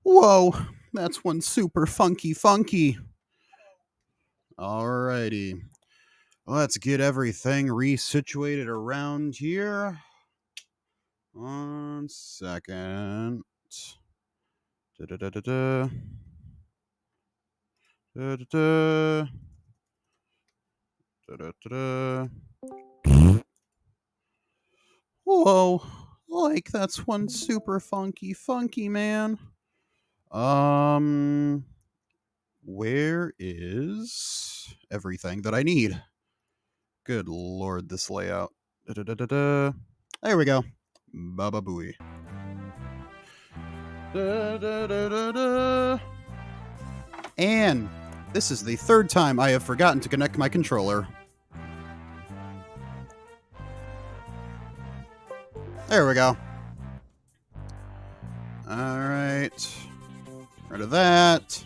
Whoa, that's one super funky. Alrighty. Let's get everything resituated around here. 1 second. Da-da-da-da-da. Da-da-da. Da-da-da-da. Whoa, like that's one super funky, man. Where is everything that I need? Good lord, this layout. Da-da-da-da-da. There we go. Baba Booey. Da-da-da-da-da. And this is the third time I have forgotten to connect my controller. There we go. Alright. Rid of that.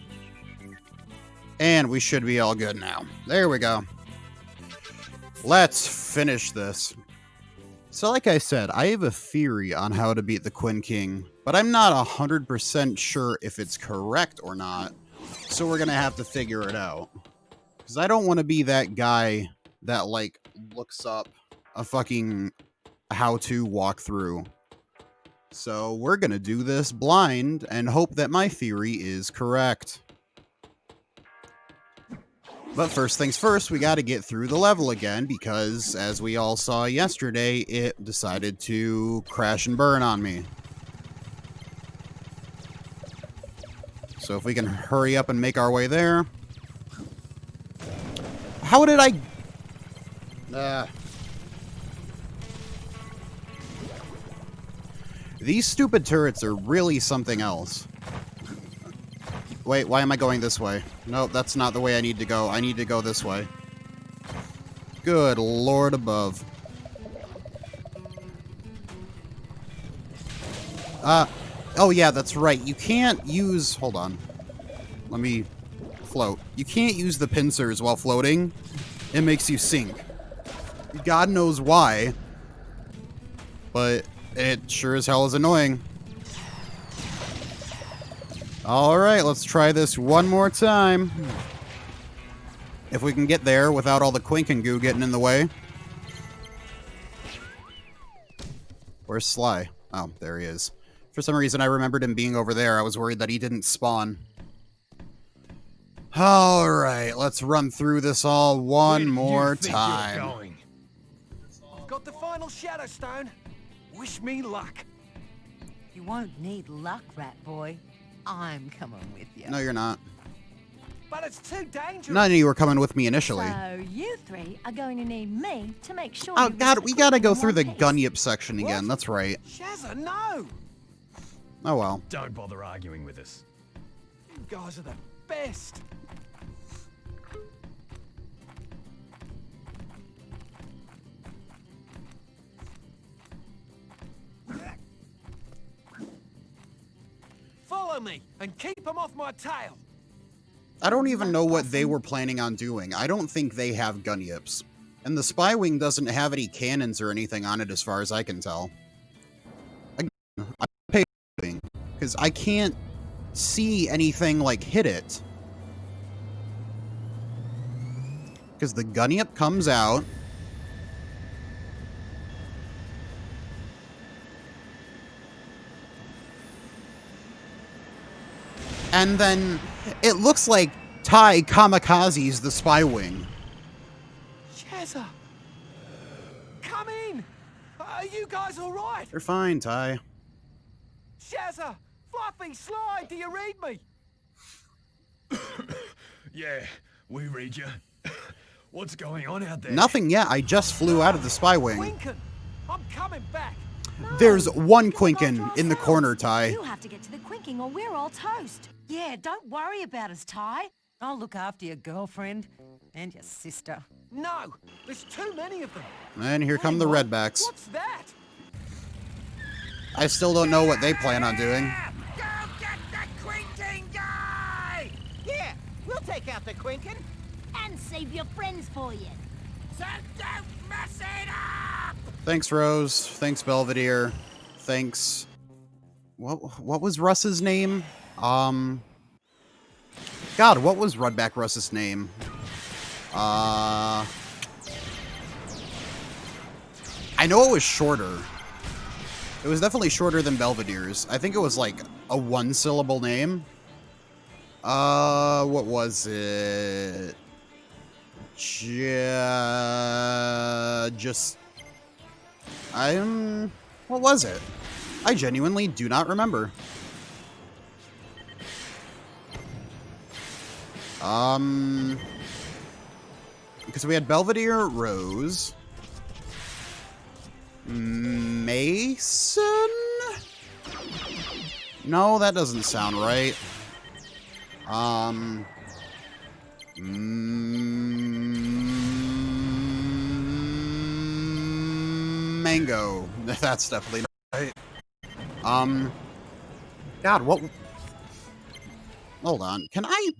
And we should be all good now. There we go. Let's finish this. So like I said, I have a theory on how to beat the Quinn King, but I'm not 100% sure if it's correct or not. So we're going to have to figure it out. Because I don't want to be that guy that, like, looks up a fucking how-to walkthrough. So we're going to do this blind and hope that my theory is correct. But first things first, we got to get through the level again because, as we all saw yesterday, it decided to crash and burn on me. So if we can hurry up and make our way there. How did I... These stupid turrets are really something else. Wait, why am I going this way? Nope, that's not the way I need to go. I need to go this way. Good lord above. Oh yeah, that's right. You can't use... Hold on. Let me float. You can't use the pincers while floating. It makes you sink. God knows why. But it sure as hell is annoying. Alright, let's try this one more time. If we can get there without all the quink and goo getting in the way. Where's Sly? Oh, there he is. For some reason, I remembered him being over there. I was worried that he didn't spawn. Alright, let's run through this all one more time. I've got the final Shadow Stone. Wish me luck. You won't need luck, rat boy. I'm coming with you. No, you're not. But it's too dangerous. None of you were coming with me initially. So you three are going to need me to make sure. Oh you god, reach we the gotta queen go in through the one piece. Gunyip section again. That's right. Shazza, no! Oh well. Don't bother arguing with us. You guys are the best. Follow me and keep them off my tail. I don't even know what they were planning on doing. I don't think they have Gunyips. And the Spy Wing doesn't have any cannons or anything on it as far as I can tell. Again, I'm paying because I can't see anything like hit it. Because the Gunyip comes out. And then it looks like Ty kamikazes the Spy Wing. Shazza! Come in! Are you guys alright? They're fine, Ty. Shazza! Fluffy, Sly, do you read me? Yeah, we read you. What's going on out there? Nothing yet. I just flew out of the Spy Wing. Quinken! I'm coming back! There's one Quinken in the corner, Ty. You have to get to the quinking or we're all toast. Yeah, don't worry about us, Ty. I'll look after your girlfriend and your sister. No! There's too many of them! And here come the Redbacks. What's that? I still don't know what they plan on doing. Go get the Quinking guy! Here, we'll take out the Quinken and save your friends for you. So don't mess it up! Thanks, Rose. Thanks, Belvedere. Thanks... What was Russ's name? God, what was Rudback Russ's name? I know it was shorter. It was definitely shorter than Belvedere's. I think it was like a one-syllable name. What was it? What was it? I genuinely do not remember. Because we had Belvedere, Rose, Mason? No, that doesn't sound right. Mango. That's definitely not right. God, what? Hold on. Can I,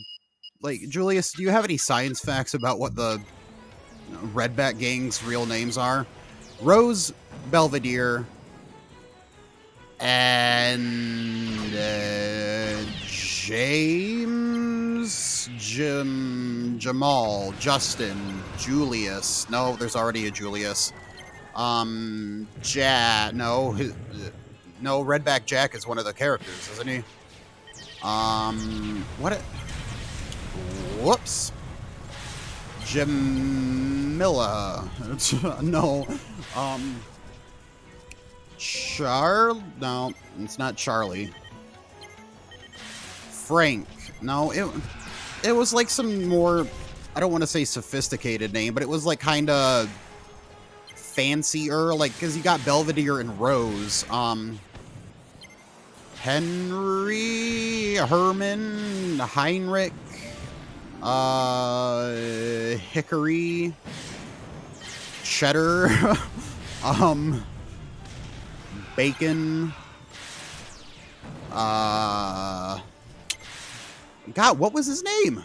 like, Julius, do you have any science facts about what the Redback gang's real names are? Rose, Belvedere, and James, Jamal, Justin, Julius. No, there's already a Julius. No, Redback Jack is one of the characters, isn't he? Whoops. Jamila. No. No, it's not Charlie. Frank. No, it was like some more, I don't want to say sophisticated name, but it was like kind of fancier, like, because you got Belvedere and Rose. Henry, Herman, Heinrich, Hickory, Cheddar, Bacon, God, what was his name?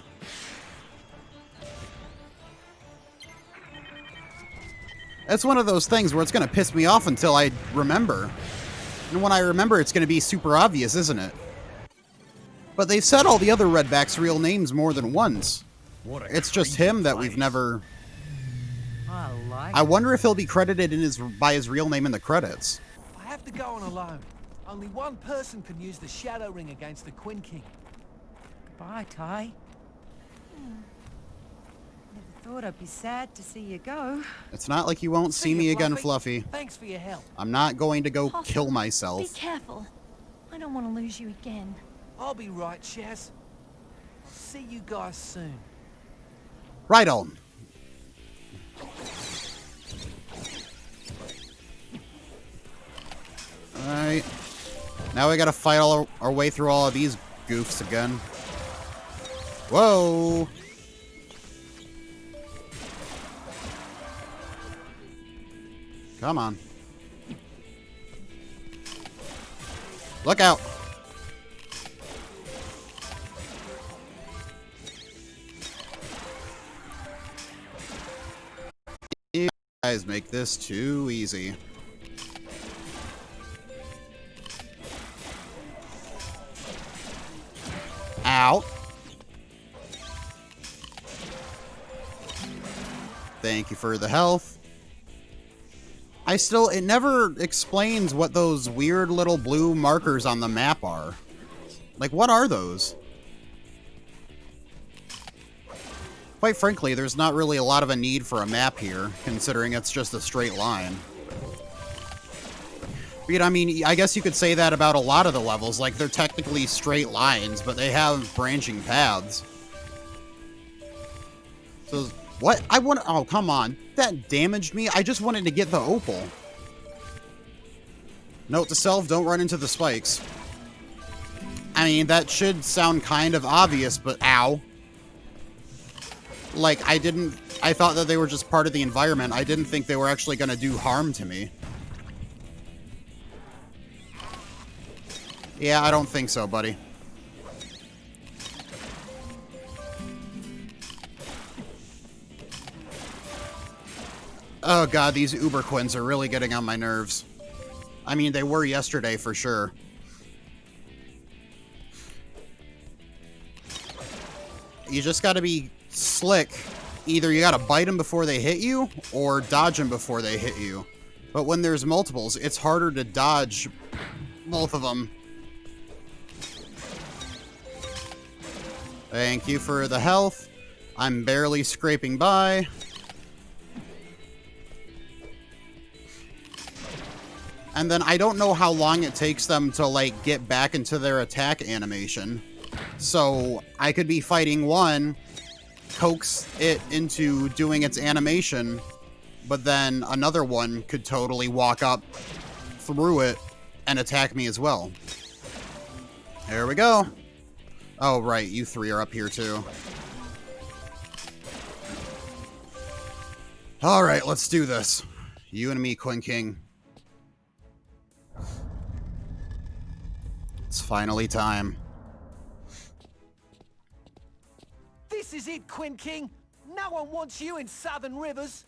That's one of those things where it's going to piss me off until I remember. And when I remember, it's going to be super obvious, isn't it? But they've said all the other Redback's real names more than once. It's just him that we've never... I wonder if he'll be credited by his real name in the credits. I have to go on alone. Only one person can use the Shadow Ring against the Quinn King. Goodbye, Ty. Never thought I'd be sad to see you go. It's not like you won't see me again, Fluffy. Thanks for your help. I'm not going to go Possum, kill myself. Be careful. I don't want to lose you again. I'll be right, Shaz. I'll see you guys soon. Right on. Alright. Now we gotta fight all our way through all of these goofs again. Whoa! Come on. Look out! You guys make this too easy. Ow. Thank you for the health. It never explains what those weird little blue markers on the map are. Like, what are those? Quite frankly, there's not really a lot of a need for a map here, considering it's just a straight line. But, I mean, I guess you could say that about a lot of the levels. Like, they're technically straight lines, but they have branching paths. So, what? Oh, come on. That damaged me. I just wanted to get the opal. Note to self, don't run into the spikes. I mean, that should sound kind of obvious, but ow. Like, I thought that they were just part of the environment. I didn't think they were actually going to do harm to me. Yeah, I don't think so, buddy. Oh god, these Uber Quins are really getting on my nerves. I mean, they were yesterday for sure. You just gotta be slick. Either you gotta bite them before they hit you, or dodge them before they hit you. But when there's multiples, it's harder to dodge both of them. Thank you for the health. I'm barely scraping by. And then I don't know how long it takes them to, like, get back into their attack animation. So I could be fighting one, coax it into doing its animation, but then another one could totally walk up through it and attack me as well. There we go. Oh, right, you three are up here too. Alright, let's do this. You and me, Quinn King. It's finally time. This is it, Quinn King. No one wants you in Southern Rivers.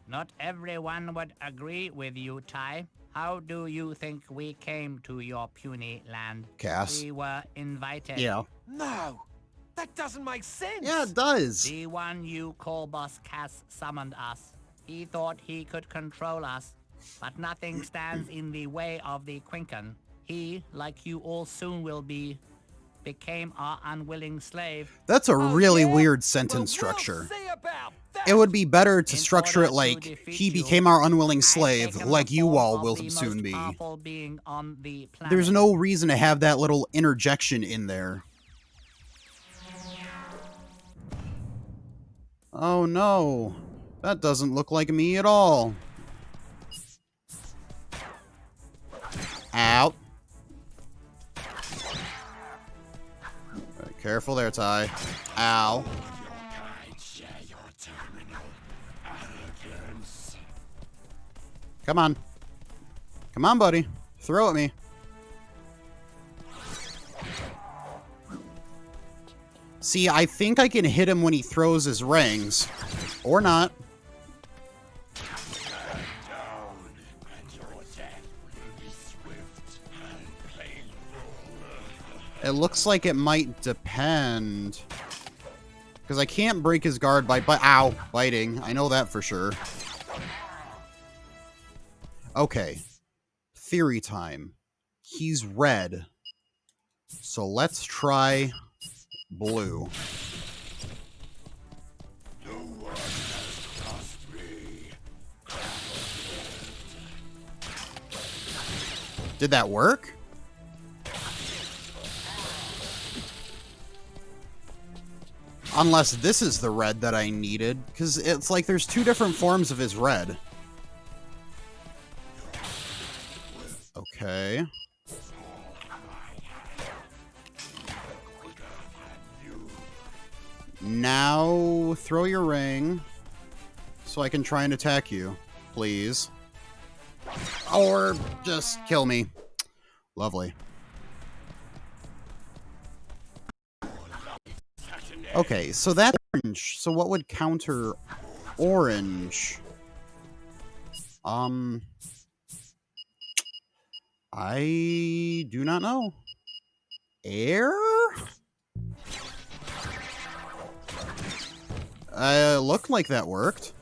Not everyone would agree with you, Ty. How do you think we came to your puny land? Cass. We were invited. Yeah. No, that doesn't make sense. Yeah, it does. The one you call Boss Cass summoned us. He thought he could control us, but nothing stands in the way of the Quinken. He, like you all soon will be, became our unwilling slave. That's a Oh, really yeah? weird sentence Well, structure. we'll see about that. It would be better to In structure order it to like, defeat he you, became our unwilling I've slave, taken like the you form all of will the soon most be. powerful being on the planet. There's no reason to have that little interjection in there. Oh no, that doesn't look like me at all. Out. Careful there, Ty. Ow. Come on. Come on, buddy. Throw at me. See, I think I can hit him when he throws his rings. Or not. It looks like it might depend. Because I can't break his guard by ow, biting. I know that for sure. Okay. Theory time. He's red. So let's try blue. Did that work? Unless this is the red that I needed, because it's like there's two different forms of his red. Okay. Now throw your ring so I can try and attack you, please. Or just kill me. Lovely. Okay, so that's orange. So what would counter orange? I do not know. Air? Looked like that worked.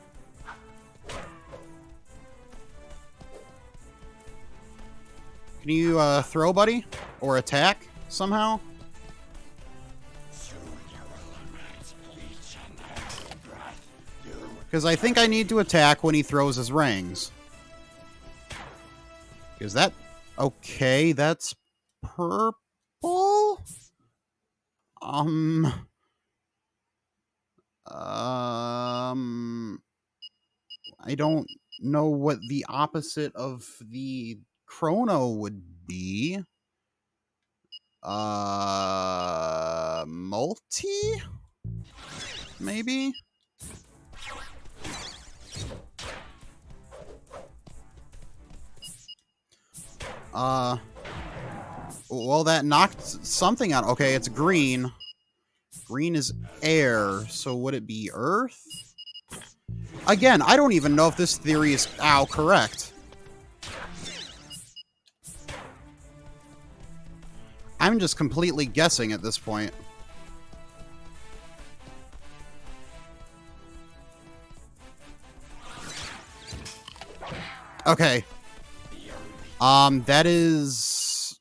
Can you throw, buddy? Or attack somehow? Because I think I need to attack when he throws his rings. Is that... Okay, that's purple? I don't know what the opposite of the chrono would be. Multi? Maybe? Well, that knocked something out. Okay, it's green. Green is air, so would it be earth? Again, I don't even know if this theory is, correct. I'm just completely guessing at this point. Okay. That is...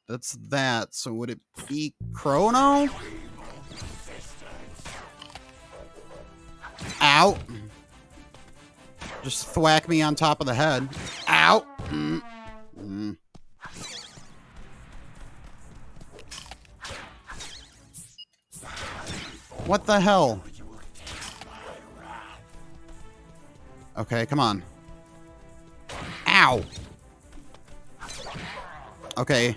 That's that. So would it be Chrono? Ow. Just thwack me on top of the head. Ow. What the hell? Okay, come on. Ow. Okay.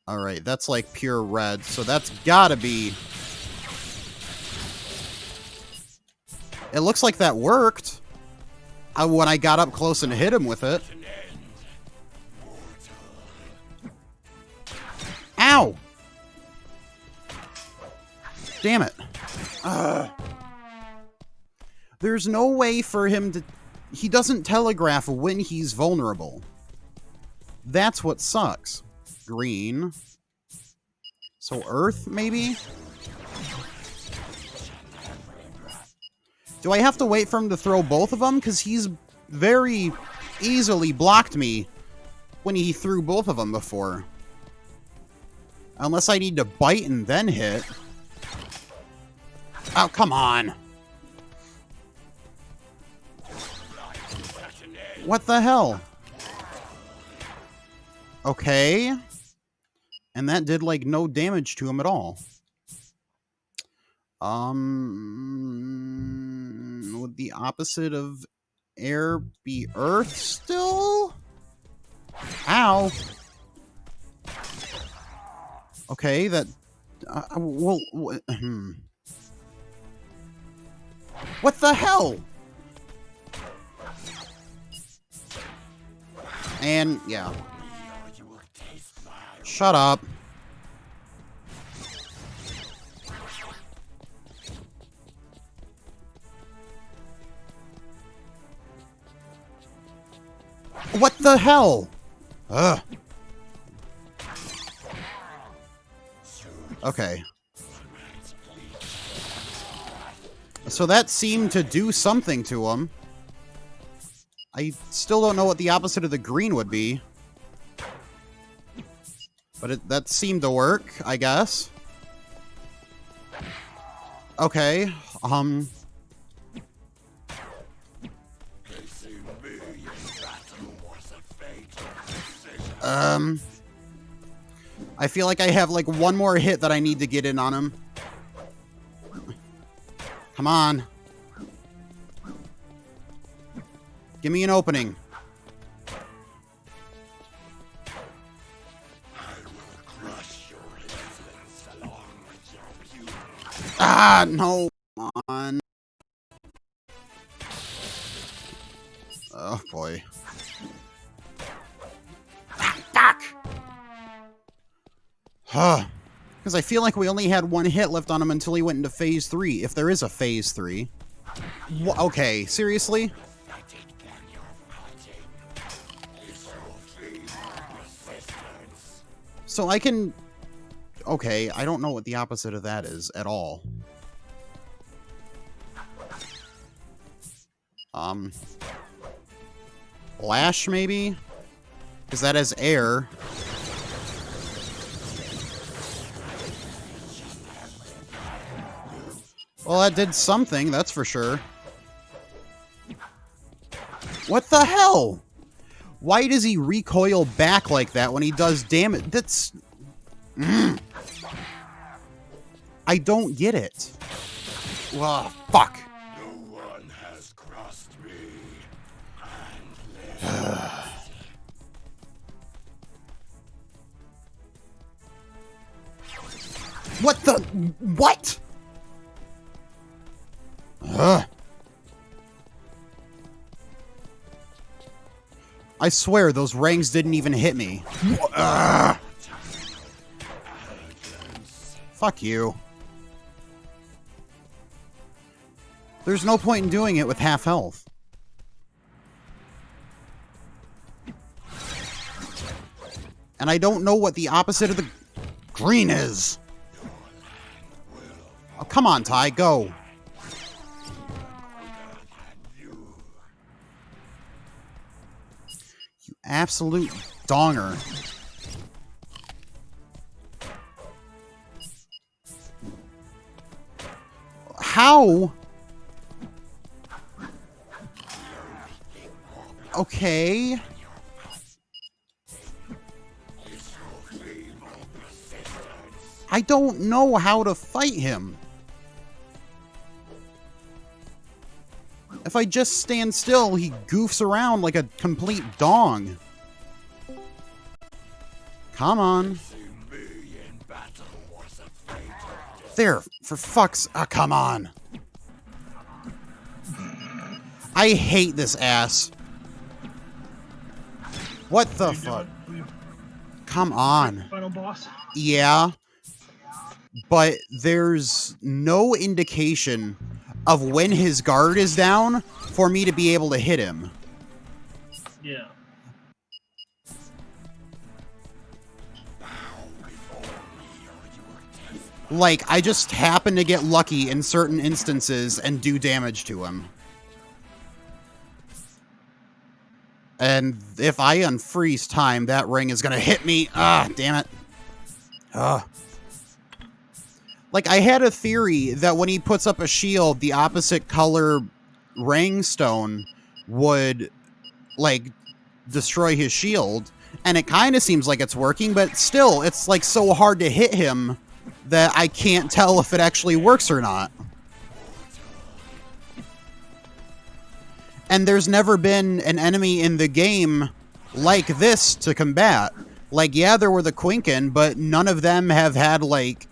Alright, that's like pure red, so that's gotta be... It looks like that worked. When I got up close and hit him with it. Ow! Damn it. There's no way for him to... He doesn't telegraph when he's vulnerable. That's what sucks. Green. So Earth, maybe? Do I have to wait for him to throw both of them? Because he's very easily blocked me when he threw both of them before. Unless I need to bite and then hit. Oh, come on. What the hell? Okay. And that did, like, no damage to him at all. Would the opposite of air be earth still? Ow. Okay, that... well... What the hell? And, yeah. Shut up. What the hell? Ugh. Okay. So that seemed to do something to him. I still don't know what the opposite of the green would be. But that seemed to work, I guess. Okay, I feel like I have, like, one more hit that I need to get in on him. Come on. Give me an opening. Ah, no. Come on. Oh, boy. Ah, fuck! Huh. Because I feel like we only had one hit left on him until he went into phase 3, if there is a phase 3. Okay, seriously? So I can... Okay, I don't know what the opposite of that is at all. Lash, maybe? Because that is air. Well, that did something, that's for sure. What the hell? Why does he recoil back like that when he does damage? That's... I don't get it. Ugh, fuck. No one has crossed me. What the... What? I swear, those rings didn't even hit me. Fuck you. There's no point in doing it with half health. And I don't know what the opposite of the green is. Oh, come on, Ty, go. You absolute donger. How? Okay. I don't know how to fight him. If I just stand still, he goofs around like a complete dong. Come on. There, for fuck's... Ah, come on. I hate this ass. What the fuck? Come on. Final boss? Yeah. But there's no indication of when his guard is down for me to be able to hit him. Yeah. Like, I just happen to get lucky in certain instances and do damage to him. And if I unfreeze time, that ring is gonna hit me. Ah, damn it. Ugh. Like, I had a theory that when he puts up a shield, the opposite color ring stone would, like, destroy his shield. And it kind of seems like it's working, but still, it's, like, so hard to hit him that I can't tell if it actually works or not. And there's never been an enemy in the game like this to combat. Like, yeah, there were the Quinken, but none of them have had, like,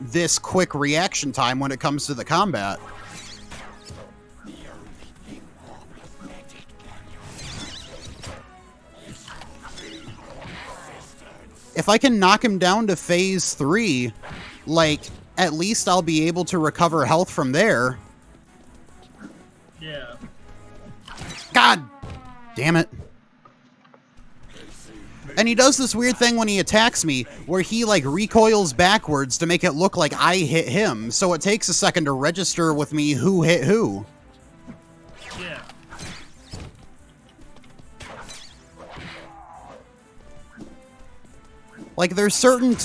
this quick reaction time when it comes to the combat. If I can knock him down to phase 3, like, at least I'll be able to recover health from there. Yeah. God damn it. And he does this weird thing when he attacks me, where he, like, recoils backwards to make it look like I hit him, so it takes a second to register with me who hit who. Yeah. Like, there's certain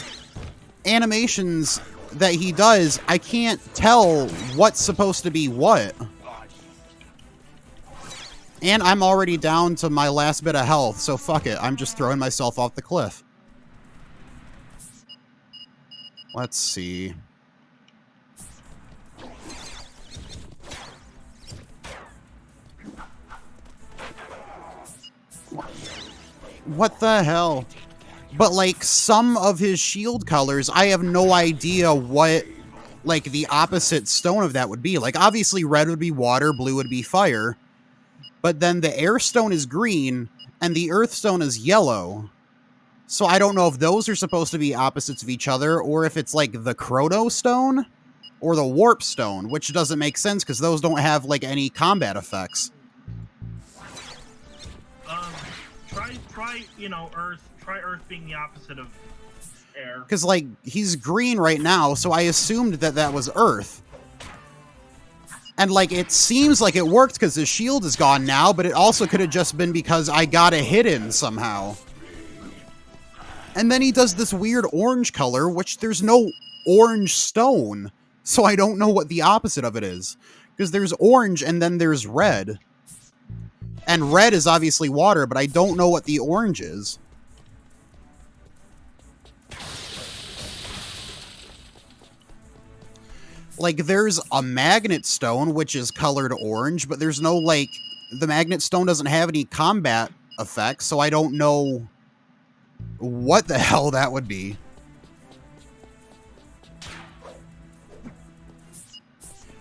animations that he does, I can't tell what's supposed to be what. And I'm already down to my last bit of health, so fuck it. I'm just throwing myself off the cliff. Let's see. What the hell? But, like, some of his shield colors, I have no idea what, like, the opposite stone of that would be. Like, obviously red would be water, blue would be fire. But then the air stone is green, and the earth stone is yellow. So I don't know if those are supposed to be opposites of each other, or if it's, like, the chrono stone, or the warp stone, which doesn't make sense, because those don't have, like, any combat effects. Try, you know, Earth. Try Earth being the opposite of air. Because, like, he's green right now, so I assumed that that was Earth. And, like, it seems like it worked because his shield is gone now, but it also could have just been because I got a hit in somehow. And then he does this weird orange color, which there's no orange stone, so I don't know what the opposite of it is. Because there's orange and then there's red. And red is obviously water, but I don't know what the orange is. Like, there's a magnet stone, which is colored orange, but there's no, like, the magnet stone doesn't have any combat effects, so I don't know what the hell that would be.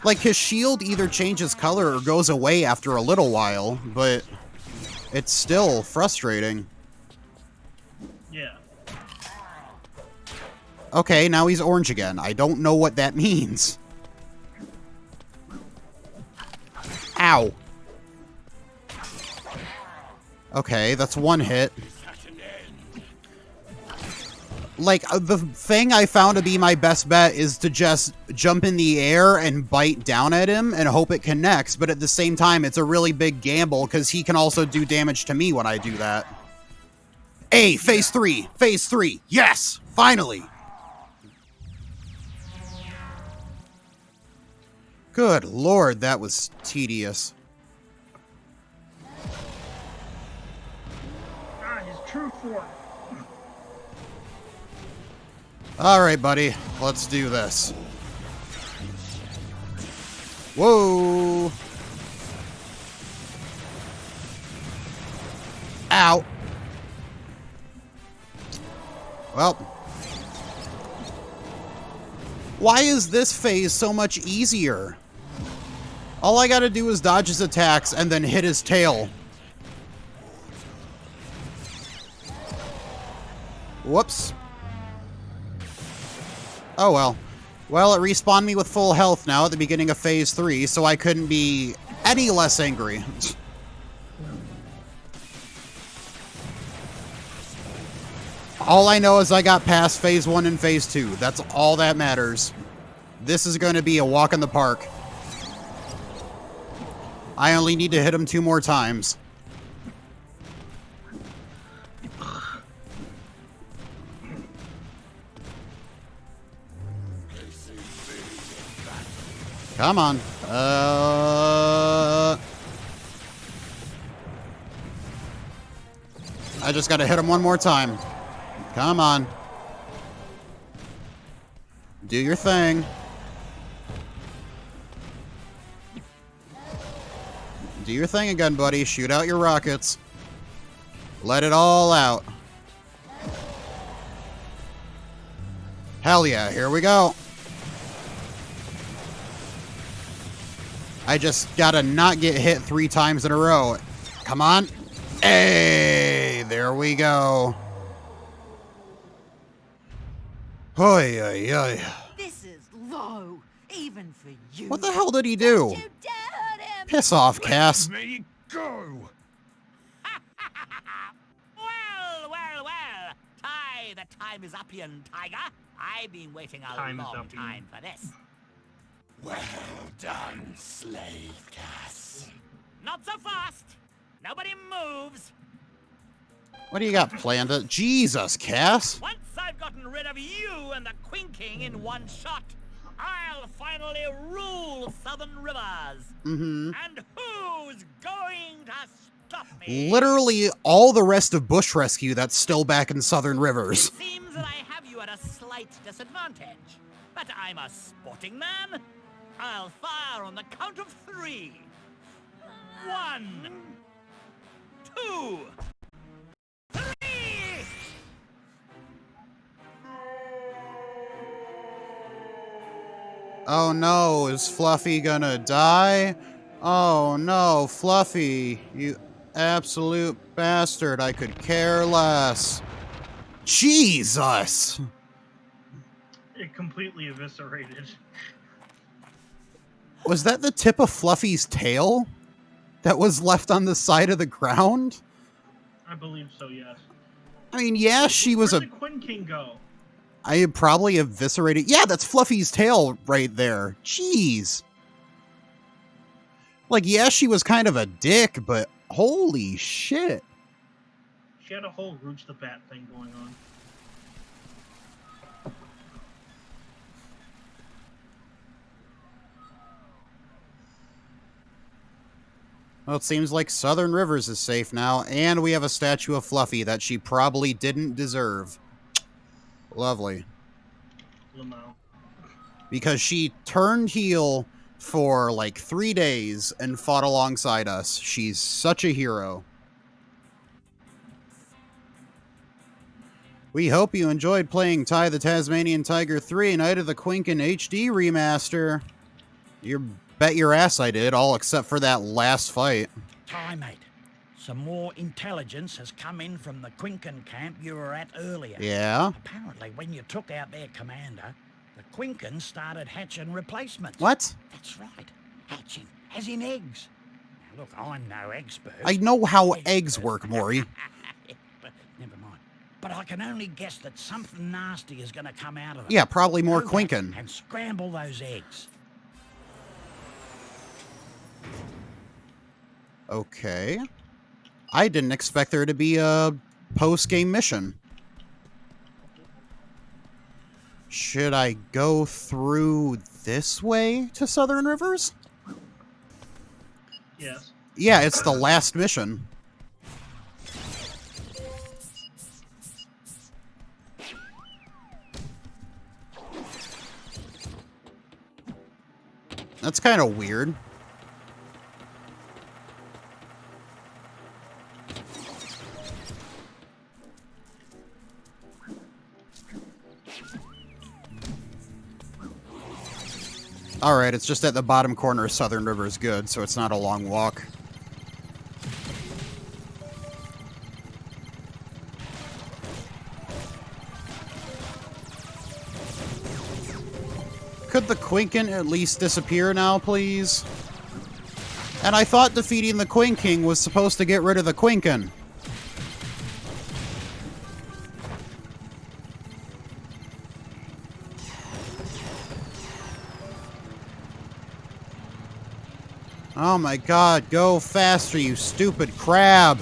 Like, his shield either changes color or goes away after a little while, but it's still frustrating. Yeah. Okay, now he's orange again. I don't know what that means. Ow. Okay, that's one hit. Like, the thing I found to be my best bet is to just jump in the air and bite down at him and hope it connects, but at the same time, it's a really big gamble because he can also do damage to me when I do that. Hey, phase 3! Phase 3! Yes! Finally! Good lord, that was tedious. Ah, his true form. Alright, buddy. Let's do this. Whoa! Ow! Well. Why is this phase so much easier? All I gotta do is dodge his attacks and then hit his tail. Whoops. Oh well. Well, it respawned me with full health now at the beginning of phase 3, so I couldn't be any less angry. All I know is I got past phase 1 and phase 2. That's all that matters. This is going to be a walk in the park. I only need to hit him 2 more times. Come on. I just gotta hit him 1 more time. Come on. Do your thing. Do your thing again, buddy. Shoot out your rockets. Let it all out. Hell yeah, here we go. I just gotta not get hit 3 times in a row. Come on. Hey, there we go. Oy, oy, oy. This is low, even for you. What the hell did he do? You dare hurt him! Piss off, Cass. Let me go. Well. Ty, the time is up, young tiger. I've been waiting a Time is long up, time for this. Well done, slave Cass. Not so fast. Nobody moves. What do you got planned? Jesus, Cass. Once I've gotten rid of you and the Queen King in one shot, I'll finally rule Southern Rivers. Mm-hmm. And who's going to stop me? Literally all the rest of Bush Rescue that's still back in Southern Rivers. It seems that I have you at a slight disadvantage, but I'm a sporting man. I'll fire on the count of 3. 1, 2, 3. Oh no, is Fluffy gonna die? Oh no, Fluffy, you absolute bastard. I could care less. Jesus! It completely eviscerated. Was that the tip of Fluffy's tail that was left on the side of the ground? I believe so, yes. I mean, yeah, she was Where'd the Queen King go? I had probably eviscerated... Yeah, that's Fluffy's tail right there. Jeez. Like, yeah, she was kind of a dick, but holy shit. She had a whole Rooch the Bat thing going on. Well, it seems like Southern Rivers is safe now, and we have a statue of Fluffy that she probably didn't deserve. Lovely. Lamau. Because she turned heel for like 3 days and fought alongside us. She's such a hero. We hope you enjoyed playing Ty the Tasmanian Tiger 3 Night of the Quinkin HD remaster. You bet your ass I did, all except for that last fight. Ty, mate. Some more intelligence has come in from the Quinkin camp you were at earlier. Yeah? Apparently, when you took out their commander, the Quinkins started hatching replacements. What? That's right. Hatching, as in eggs. Now, look, I'm no expert. I know how eggs work, Maury. But never mind. but I can only guess that something nasty is going to come out of it. Yeah, probably more Go back Quinkin. and scramble those eggs. Okay. I didn't expect there to be a post-game mission. Should I go through this way to Southern Rivers? Yes. Yeah, it's the last mission. That's kind of weird. Alright, it's just at the bottom corner of Southern River is good, so it's not a long walk. Could the Quinkin at least disappear now, please? And I thought defeating the Queen King was supposed to get rid of the Quinkin. Oh my god, go faster, you stupid crab!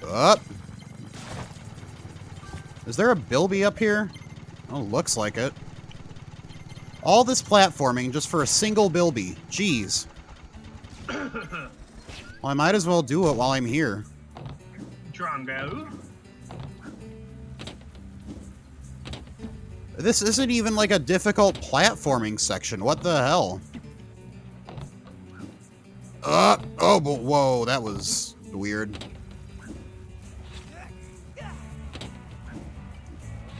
Up. Is there a Bilby up here? Oh, looks like it. All this platforming just for a single Bilby. Jeez. Well, I might as well do it while I'm here. Drongo. This isn't even like a difficult platforming section. What the hell? Oh, but whoa, that was weird.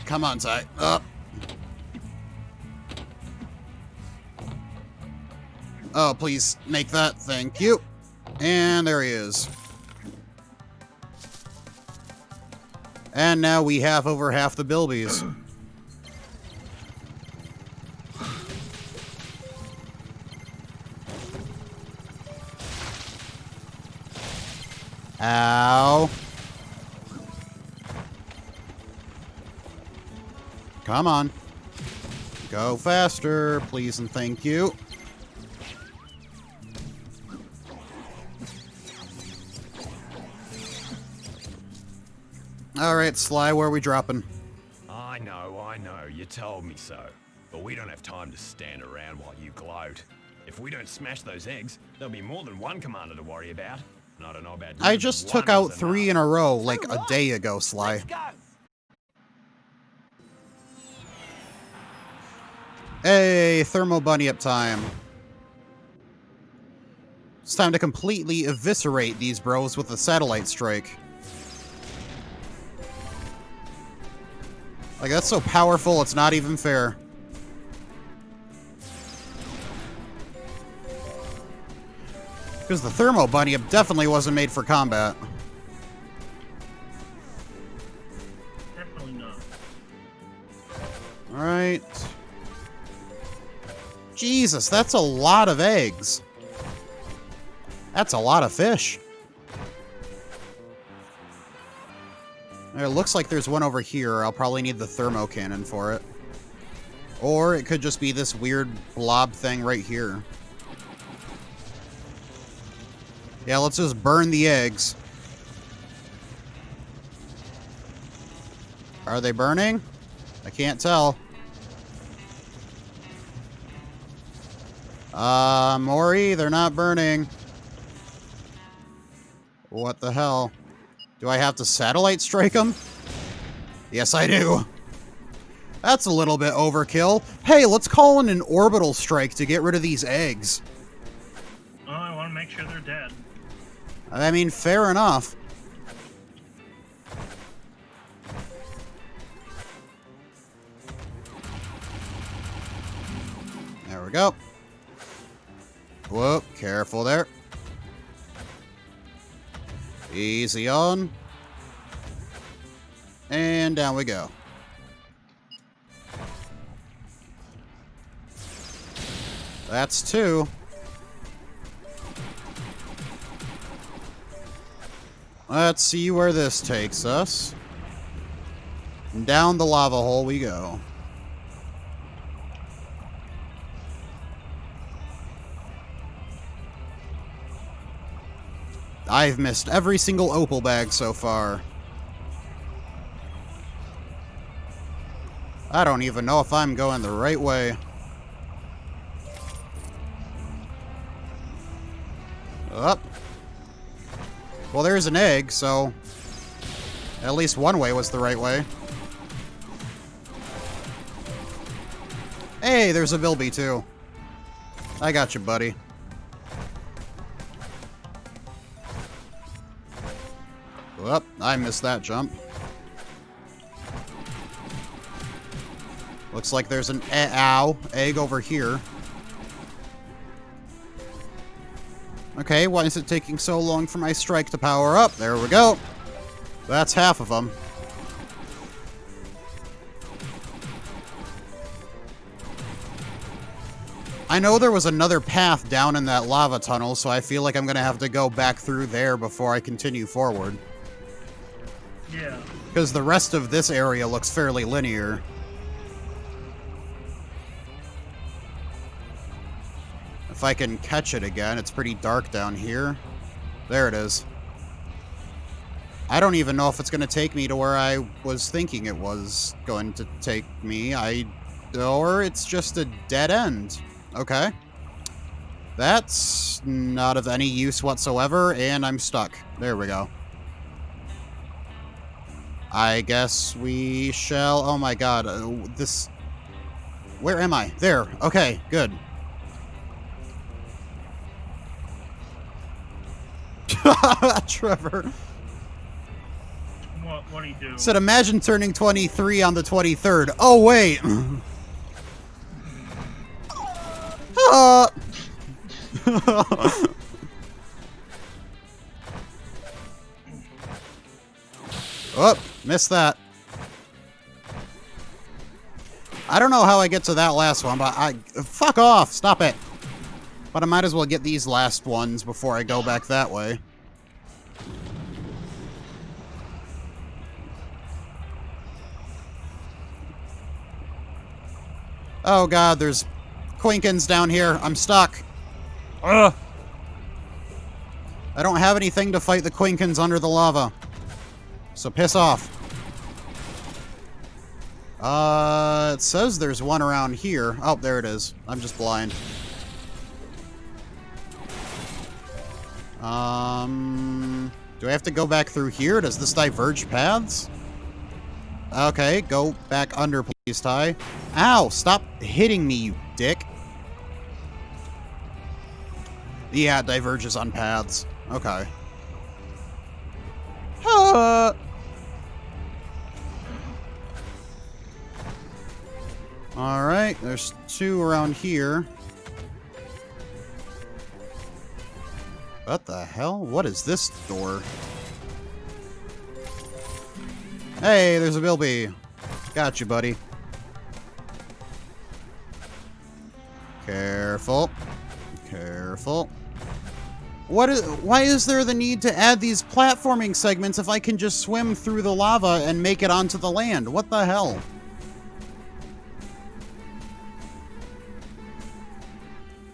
Come on, Ty. Up. Oh, please make that. Thank you. And there he is. And now we have over half the Bilbies. Ow. Come on. Go faster, please and thank you. Alright, Sly, where are we dropping? I know, you told me so. But we don't have time to stand around while you gloat. If we don't smash those eggs, there'll be more than one commander to worry about. And I don't know about you, I just took out 3 in a row like a day ago, Sly. Let's go. Hey, Thermo Bunny up time. It's time to completely eviscerate these bros with a satellite strike. Like, that's so powerful, it's not even fair. Because the Thermo Bunny definitely wasn't made for combat. Definitely not. Alright. Jesus, that's a lot of eggs. That's a lot of fish. It looks like there's one over here. I'll probably need the thermo cannon for it. Or it could just be this weird blob thing right here. Yeah, let's just burn the eggs. Are they burning? I can't tell. Maury, they're not burning. What the hell? Do I have to satellite strike them? Yes, I do. That's a little bit overkill. Hey, let's call in an orbital strike to get rid of these eggs. Oh, I want to make sure they're dead. I mean, fair enough. There we go. Whoop, careful there. Easy on. And down we go. That's 2. Let's see where this takes us. Down the lava hole we go. I've missed every single opal bag so far. I don't even know if I'm going the right way. Up. Well, there's an egg, so at least one way was the right way. Hey, there's a bilby too. I got you, buddy. Whoop, I missed that jump. Looks like there's an egg over here. Okay, why is it taking so long for my strike to power up? There we go. That's half of them. I know there was another path down in that lava tunnel, so I feel like I'm going to have to go back through there before I continue forward. Yeah. Because the rest of this area looks fairly linear. If I can catch it again, it's pretty dark down here. There it is. I don't even know if it's going to take me to where I was thinking it was going to take me. Or it's just a dead end. Okay. That's not of any use whatsoever, and I'm stuck. There we go. I guess we shall... Oh my god. This... Where am I? There. Okay, good. Trevor. What do you do? Said, imagine turning 23 on the 23rd. Oh, wait. Oh, missed that. I don't know how I get to that last one, but fuck off. Stop it. But I might as well get these last ones before I go back that way. Oh god, there's Quinkins down here. I'm stuck. Ugh. I don't have anything to fight the Quinkins under the lava. So piss off. It says there's one around here. Oh, there it is. I'm just blind. Do I have to go back through here? Does this diverge paths? Okay, go back under, please, Ty. Ow! Stop hitting me, you dick. Yeah, it diverges on paths. Okay. Alright, there's two around here. What the hell? What is this door? Hey, there's a bilby. Got you, buddy. Careful. Careful. Why is there the need to add these platforming segments if I can just swim through the lava and make it onto the land? What the hell?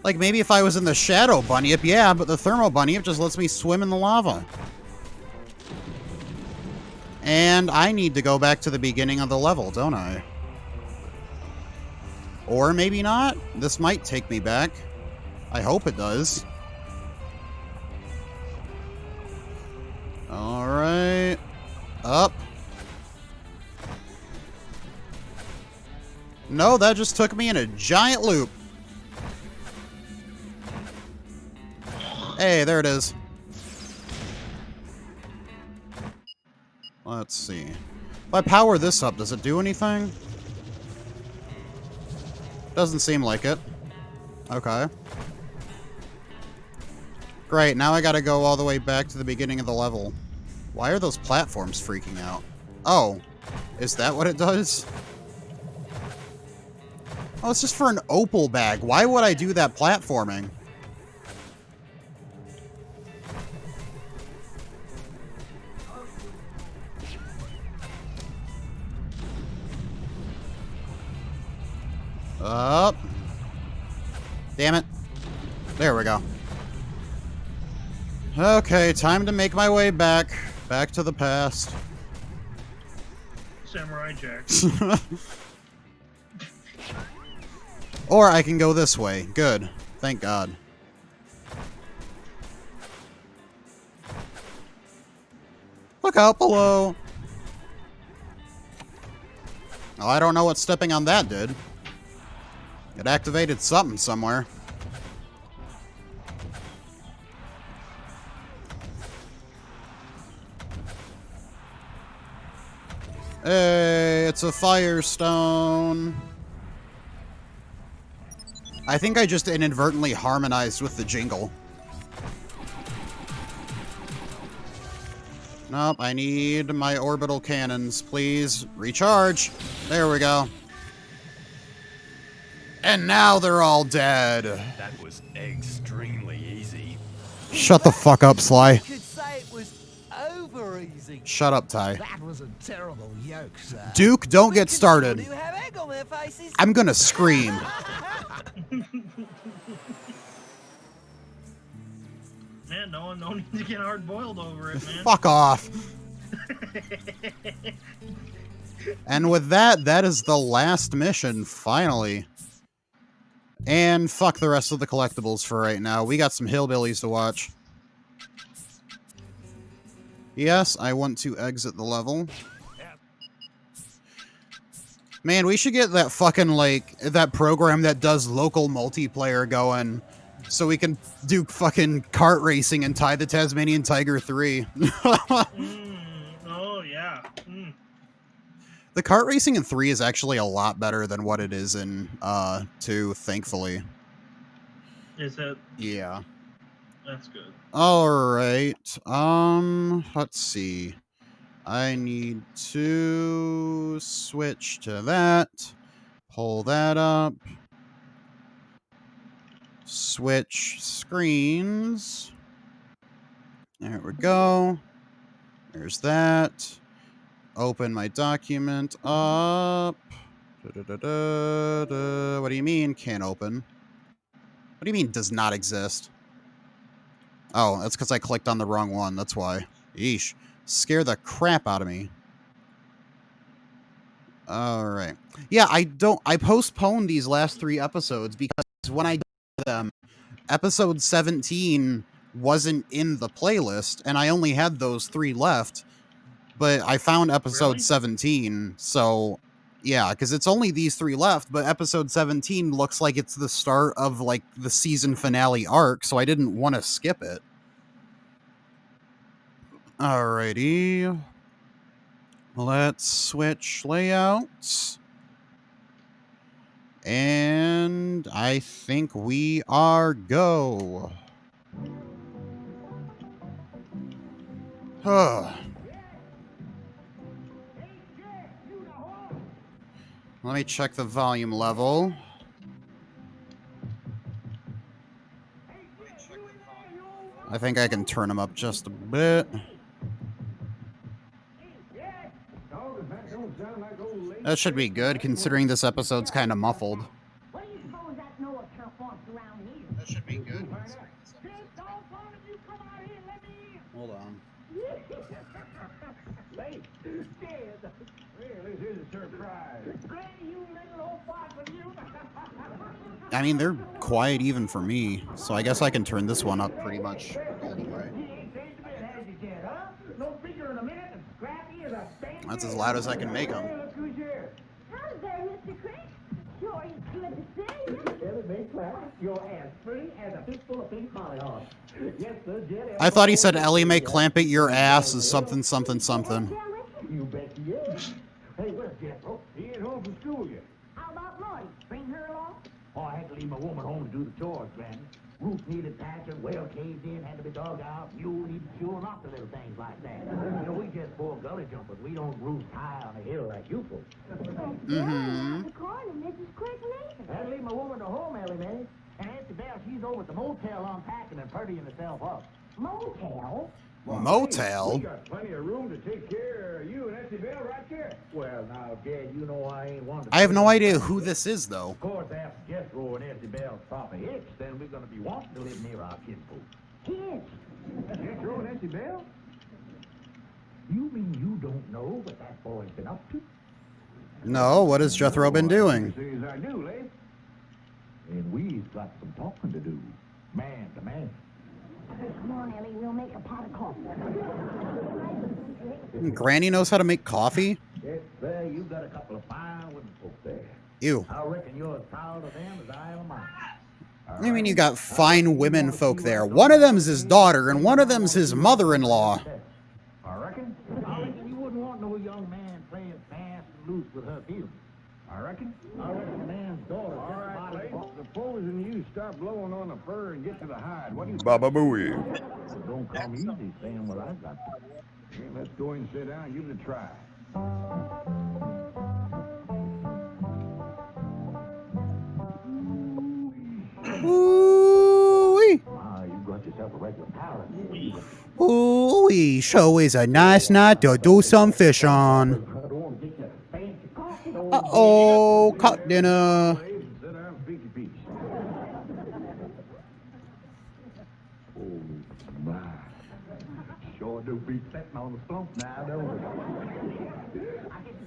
Like, maybe if I was in the Shadow Bunyip, yeah, but the Thermal Bunyip just lets me swim in the lava. And I need to go back to the beginning of the level, don't I? Or maybe not. This might take me back. I hope it does. Alright. Up. No, that just took me in a giant loop. Hey, there it is. Let's see. If I power this up, does it do anything? Doesn't seem like it. Okay. Great, now I gotta go all the way back to the beginning of the level. Why are those platforms freaking out? Oh, is that what it does? Oh, it's just for an opal bag. Why would I do that platforming? Up. Damn it. There we go. Okay, time to make my way back. Back to the past. Samurai Jack. Or I can go this way. Good. Thank God. Look out below. Well, I don't know what stepping on that did. It activated something somewhere. Hey, it's a firestone. I think I just inadvertently harmonized with the jingle. Nope, I need my orbital cannons, please. Recharge. There we go. And now they're all dead. That was extremely easy. Shut the fuck up, Sly. You could say it was over easy. Shut up, Ty. That was a terrible yoke, sir. Duke, don't get started. Do have egg on their faces? I'm gonna scream. Man, no need to get hard boiled over it, man. Fuck off. And with that, that is the last mission, finally. And fuck the rest of the collectibles for right now. We got some hillbillies to watch. Yes, I want to exit the level. Man, we should get that fucking, like, that program that does local multiplayer going. So we can do fucking kart racing and tie the Tasmanian Tiger 3. Oh, yeah. The kart racing in 3 is actually a lot better than what it is in 2, thankfully. Is it? Yeah. That's good. Alright. Let's see. I need to switch to that. Pull that up. Switch screens. There we go. There's that. Open my document up. What do you mean can't open? What do you mean does not exist? Oh, that's because I clicked on the wrong one. That's why. Yeesh. Scare the crap out of me. Alright. Yeah, I postponed these last 3 episodes because when I did them, episode 17 wasn't in the playlist, and I only had those 3 left. But I found episode 17, so yeah, because it's only these 3 left, but episode 17 looks like it's the start of, like, the season finale arc, so I didn't want to skip it. Alrighty. Let's switch layouts. And I think we are go. Let me check the volume level. I think I can turn them up just a bit. That should be good, considering this episode's kind of muffled. That should be good. Hold on. I mean, they're quiet even for me, so I guess I can turn this one up pretty much anyway. That's as loud as I can make them. How's there, Mr. Crick? Sure is good to see you. You're as pretty as a fistful of pink hollyhocks. Yes, sir, Jet. I thought he said Ellie may clamp at your ass is something, something, something. You bet you is. Hey, where's Jethro? He ain't home from school yet. How about Lori? Bring her along? Oh, I had to leave my woman home to do the chores, Granny. Roof needed patching, well caved in, had to be dug out. Mule needed fueling up to little things like that. You know, we just poor gully jumpers. We don't roof high on a hill like you folks. Mm-hmm. Mrs. Crick I had to leave my woman to home, Ellie Mae. And Auntie Belle, she's over at the motel unpacking and purdying herself up. Motel? Motel? We got plenty of room to take care of you and Essie Bell right here. Well, now, Jed, you know I ain't one to... I have no idea who this is, though. Of course, after Jethro and Essie Bell's proper hitch, then we're gonna be wanting to live near our kinfolk. Hitch? Jethro and Essie Bell? You mean you don't know what that boy's been up to? No, what has Jethro been doing? Say as I do, Leif. And we've got some talking to do, man to man. Come on, Ellie, we'll make a pot of coffee. Granny knows how to make coffee? Yes, there, you got a couple of fine women folks there. Ew. I reckon you're as proud of them as I am of mine. I mean, you got fine women folk there. One of them's his daughter, and one of them's his mother-in-law. I reckon you wouldn't want no young man playing fast and loose with her feelings. I reckon the man's daughter... All right, Leif, supposing you stop blowing on the fur and get to the hide, what do you... Baba Booey. Don't come easy saying what I got to. Okay, let's go and sit down and give it a try. Ooh-wee. You got yourself a regular talent. Ooh-wee. Sure is a nice night to do some fish on. Uh-oh, cock dinner. Sit down, peachy peach. Oh, my. Sure do beat sitting on the stump now, don't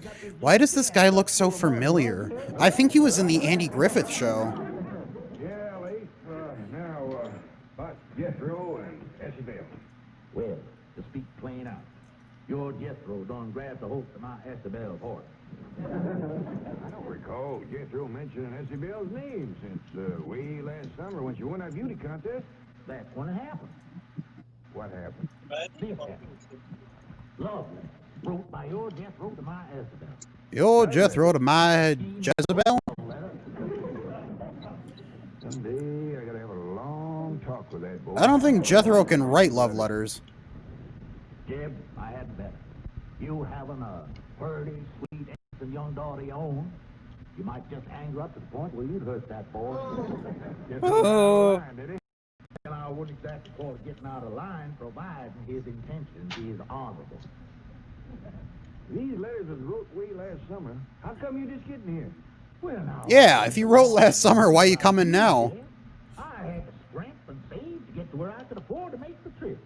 it? Why does this guy look so familiar? I think he was in the Andy Griffith Show. Yeah, Leif. Now, about Jethro and Essie Bell. Well, to speak plain out, your Jethro done grabbed the host of my Essie Bell's horse. I don't recall Jethro mentioning Essie Bell's name since way last summer when she won that beauty contest. That's when it happened. What happened? This happened. Lovely. Wrote by your Jethro to my Essie Bell. Your Jethro to my Jezebel? Someday I gotta have a long talk with that boy. I don't think Jethro can write love letters. Jeb, I had better. You having a pretty, sweet, innocent young daughter of your own, you might just anger up to the point where you'd hurt that boy. Oh. And I wouldn't exactly call it getting out of line, providing his intentions is honorable. These letters was wrote way last summer. How come you just getting here? Well, now... Yeah, if you wrote last summer, why you coming now? I had the strength and save to get to where I could afford to make the trip.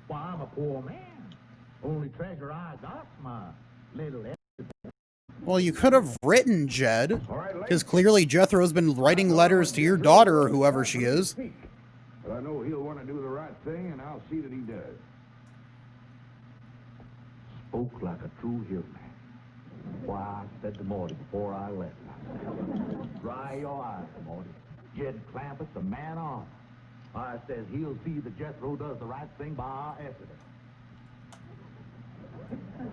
Why, I'm a poor man. Only treasure I got's my little... Well, you could have written Jed, because clearly Jethro's been writing letters to your daughter or whoever she is. But I know he'll want to do the right thing, and I'll see that he does. Spoke like a true hero man. Why, I said to Morty before I left. Dry your eyes, Morty. Jed Clampett's a man on. I says he'll see that Jethro does the right thing by our Essie.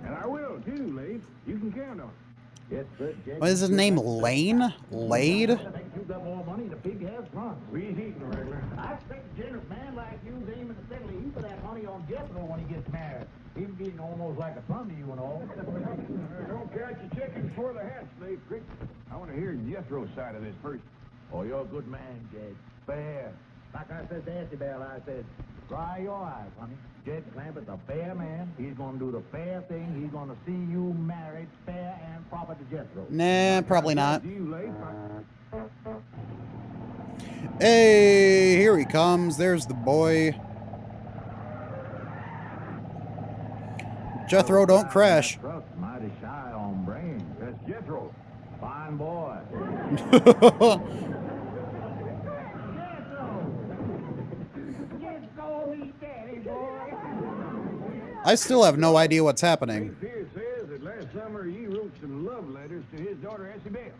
And I will, too, Leif. You can count on it. Yes, sir, Jed. What is his name? Lane? Lade? I think you got more money than a pig has front. We's eating regular. I expect a generous man like you's aiming to settle a heap of that money on Jethro when he gets married. Him being almost like a son to you and all. Don't catch your chickens before the hatch, Leif. I want to hear Jethro's side of this first. Oh, you're a good man, Jed. Fair. Like I said to Essie Bell, I said, dry your eyes, honey. Jed Clampett's a fair man. He's going to do the fair thing. He's going to see you married fair and proper to Jethro. Nah, probably not. You, Leif. Hey, here he comes. There's the boy. Jethro, don't crash. Mighty shy on brains. That's Jethro. Fine boy. I still have no idea what's happening. Pierce says that last summer you wrote some love letters to his daughter Essie Bell.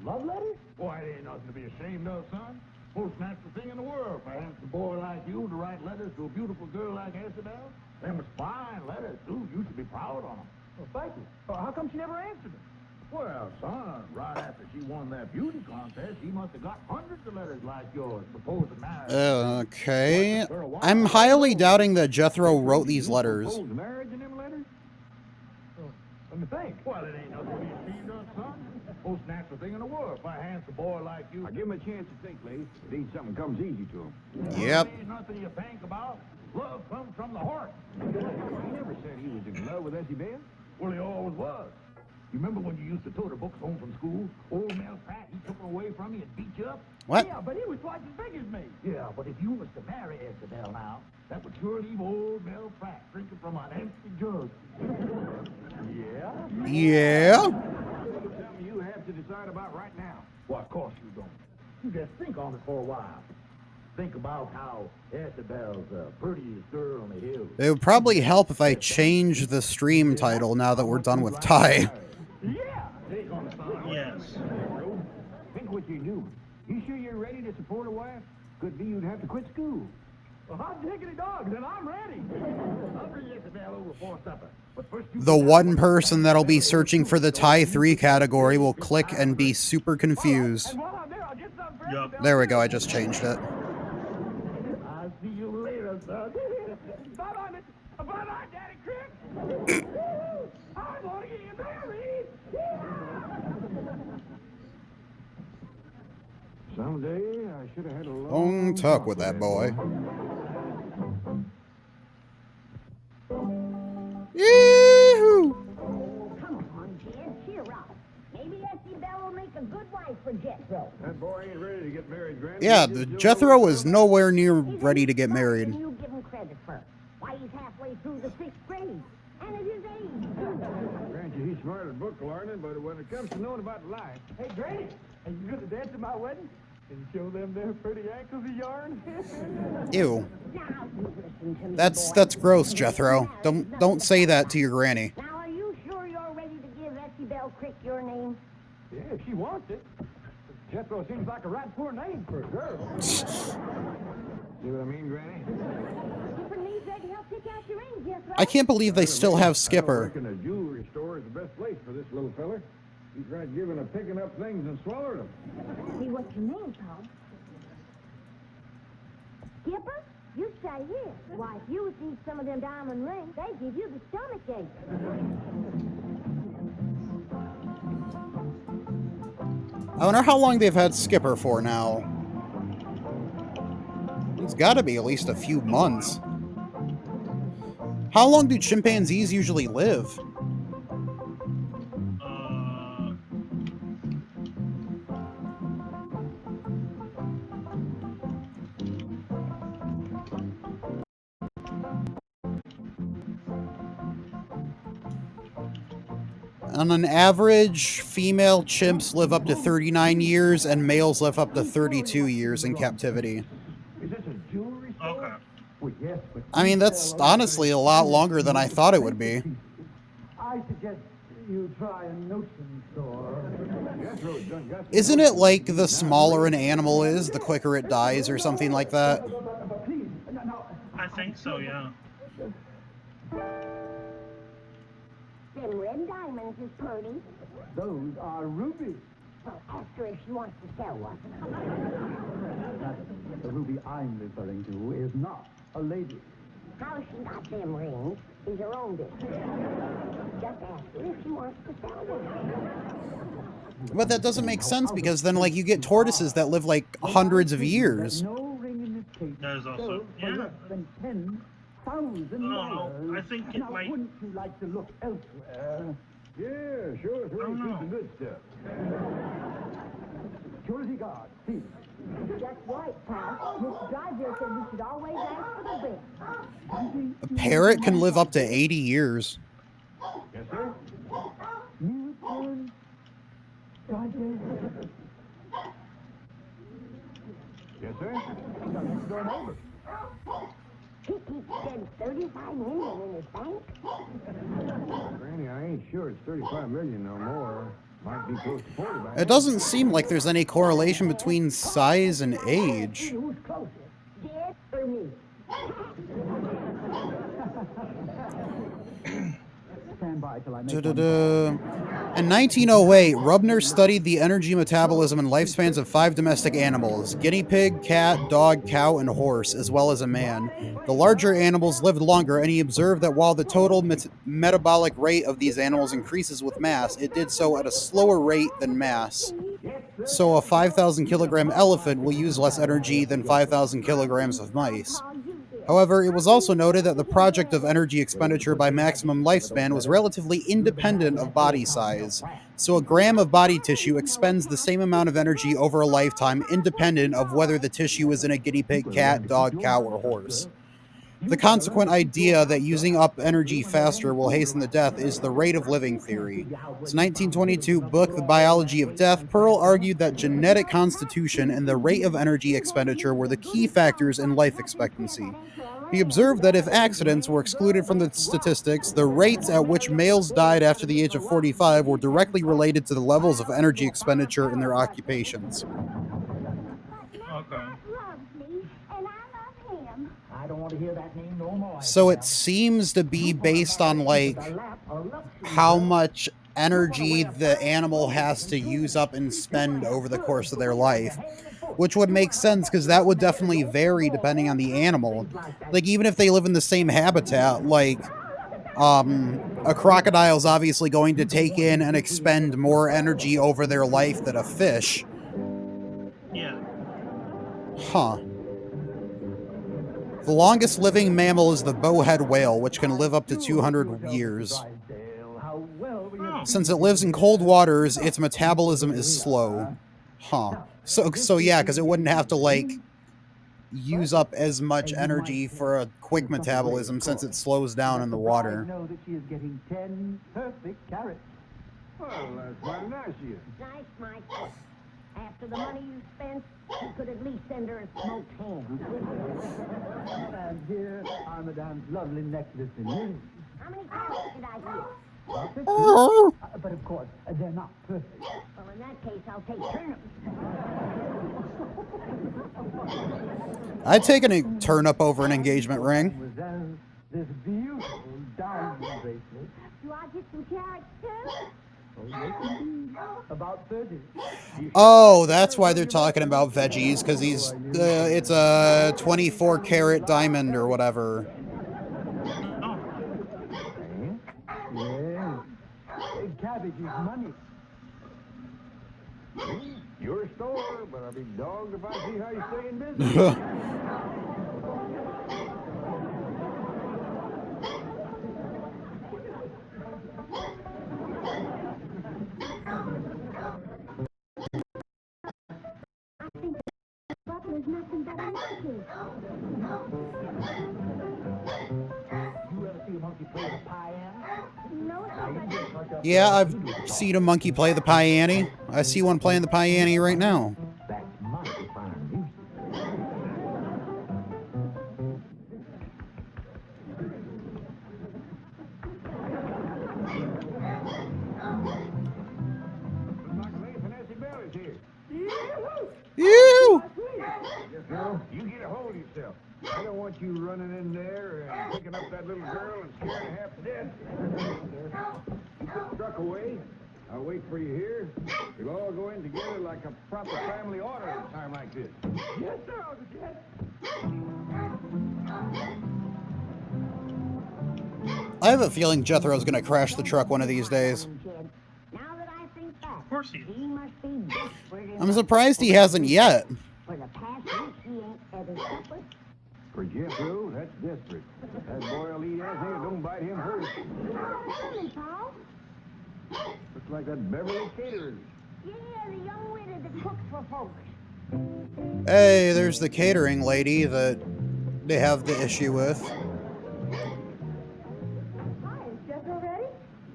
Love letters? Why, it ain't nothing to be ashamed of, son. Most natural thing in the world for a handsome boy like you to write letters to a beautiful girl like Essie Bell. Them was fine letters, too. You should be proud of them. Well, thank you. How come she never answered them? Well, son, right after she won that beauty contest, she must have got hundreds of letters like yours proposing marriage. Okay. I'm highly doubting that Jethro wrote these letters. Propose marriage in them letters? Let me think. Well, it ain't nothing to be ashamed of, son. Most natural thing in the world for a handsome boy like you. I give him a chance to think, Leif. It ain't something comes easy to him. Yep. There ain't nothing you think about. Love comes from the horse. He never said he was in love with Essie Bell. Well, he always was. You remember when you used to tote her books home from school? Old Mel Pratt, he took her away from you and beat you up? What? Yeah, but he was twice as big as me. Yeah, but if you was to marry Essie Bell now, that would sure leave old Mel Pratt drinking from an empty jug. Yeah? Yeah? Something you have to decide about right now. Well, of course you don't. You just think on it for a while. Think about how Isabel's the prettiest girl on the hill. It would probably help if I changed the stream title now that we're done with Ty. Yeah, take on the son. Yes. Think what you're doing. You sure you're ready to support a wife? Could be you'd have to quit school. Well, hot diggity dogs, then I'm ready. I'll bring Isabel over for supper. But first you The one person that'll be searching for the Ty 3 category will click and be super confused. And while I'm there, I'll get some for Yup. Isabel. There we go, I just changed it. I'll see you later, son. Bye-bye, bye-bye, Daddy Crick. I want to get you married. Someday I should have had a Long talk with that boy. Yee-hoo! Come on, Jed, cheer up. Maybe Essie Bell will make a good wife for Jethro. That boy ain't ready to get married, Granny. Yeah, the Jethro is nowhere near ready to get married. You give him credit for. Why, he's halfway through the 6th grade. And at his age, too. Grant you, he's smart at book learning, but when it comes to knowing about life... Hey, Granny, are you going to dance at my wedding? Can you show them their pretty ankles of yarn? Ew. Now, you listen to me, That's gross, Jethro. Don't say that to your granny. Now, are you sure you're ready to give Essie Bell Crick your name? Yeah, if she wants it. Jethro seems like a right poor name for a girl. See what I mean, Granny? Skipper needs ready to help pick out your ring, Jethro. I can't believe they still have I Skipper. reckon a jewelry store is the best place for this little feller. He's right giving a picking up things and swallowing them. See, what's your name, Tom? Skipper? You stay here. Why, if you receive some of them diamond rings, they give you the stomach ache. I wonder how long they've had Skipper for now. It's got to be at least a few months. How long do chimpanzees usually live? On an average, female chimps live up to 39 years and males live up to 32 years in captivity. Is this a jewelry store? Okay. Well, yes, but I mean, that's honestly a lot longer than I thought it would be. I suggest you try a notion store. Isn't it like the smaller an animal is, the quicker it dies or something like that? Please, no. I think so, yeah. Them red diamonds is pretty. Those are rubies. Well, ask her if she wants to sell one. The ruby I'm referring to is not a lady. How she got them rings is her own business. Just ask her if she wants to sell one. But that doesn't make sense because then, like, you get tortoises that live like hundreds of years. No ring in this case. That is also, sold for yeah. less than $10,000. No, I think it Now, might. wouldn't you like to look elsewhere? Yeah, sure. It's really the good stuff. Security guard, see. Just right, pal. Mr. Drysdale said we should always ask for the best. A parrot can live up to 80 years. Yes, sir. Newton. Drysdale. Yes, sir. Next door neighbor. He keeps said $35 million in his bank. Granny, I ain't sure it's $35 million no more. Might be close to 40 by It doesn't seem like there's any correlation between size and age. Who's closer, Jed or me? Stand by till I make Da-da-da. In 1908, Rubner studied the energy metabolism and lifespans of 5 domestic animals: guinea pig, cat, dog, cow, and horse, as well as a man. The larger animals lived longer, and he observed that while the total metabolic rate of these animals increases with mass, it did so at a slower rate than mass. So a 5,000 kilogram elephant will use less energy than 5,000 kilograms of mice. Call you did. However, it was also noted that the project of energy expenditure by maximum lifespan was relatively independent of body size. So a gram of body tissue expends the same amount of energy over a lifetime, independent of whether the tissue is in a guinea pig, cat, dog, cow, or horse. The consequent idea that using up energy faster will hasten the death is the rate of living theory. Its 1922 book, The Biology of Death, Pearl argued that genetic constitution and the rate of energy expenditure were the key factors in life expectancy. He observed that if accidents were excluded from the statistics, the rates at which males died after the age of 45 were directly related to the levels of energy expenditure in their occupations. Okay. I don't want to hear that name no more. So it seems to be based on, like, how much energy the animal has to use up and spend over the course of their life, which would make sense because that would definitely vary depending on the animal. Like, even if they live in the same habitat, like, a crocodile's obviously going to take in and expend more energy over their life than a fish. Yeah. Huh. The longest living mammal is the bowhead whale, which can live up to 200 years. Since it lives in cold waters, its metabolism is slow. Huh. So yeah, because it wouldn't have to, like, use up as much energy for a quick metabolism since it slows down in the water. Know that she is getting 10 perfect carrots. Well, that's mighty nice of you. Nice, Mike. After the money you spent, you could at least send her a smoked ham. And here are Madame's lovely necklace and rings. How many carrots did I get? But of course, they're not perfect. Well, in that case, I'll take turnips. I'd take a turnip over an engagement ring. Mademoiselle, this beautiful diamond bracelet. Do I get some carrots, too? Oh, yes, indeed. About 30. Oh, that's why they're talking about veggies, because it's a 24 karat diamond or whatever. Yes. Cabbage is money. Your store, but I'll be dogged if I see how you stay in business. Butler's nothing but a monkey. You ever see a monkey play the piano? No, sir. Yeah, I've seen a monkey play the piano. I see one playing the piano right now. That's mighty fine music. Ew! Yes, girl, you get a hold of yourself. I don't want you running in there and picking up that little girl and scaring her half to death. You put the truck away. I'll wait for you here. We'll all go in together like a proper family order at a time like this. Yes, sir, Uncle Jet. I have a feeling Jethro's gonna crash the truck one of these days. Now that I think back, Of course he is. he must be desperate enough. I'm surprised he hasn't yet. For the past week, he ain't had his supper. For Jethro, that's desperate. That boy'll eat anything that don't bite him first. Morning, Paul. Looks like that Beverly Caterers. Yeah, the young widow that cooks for folks. Hey, there's the catering lady that they have the issue with. Hi, is Jethro ready?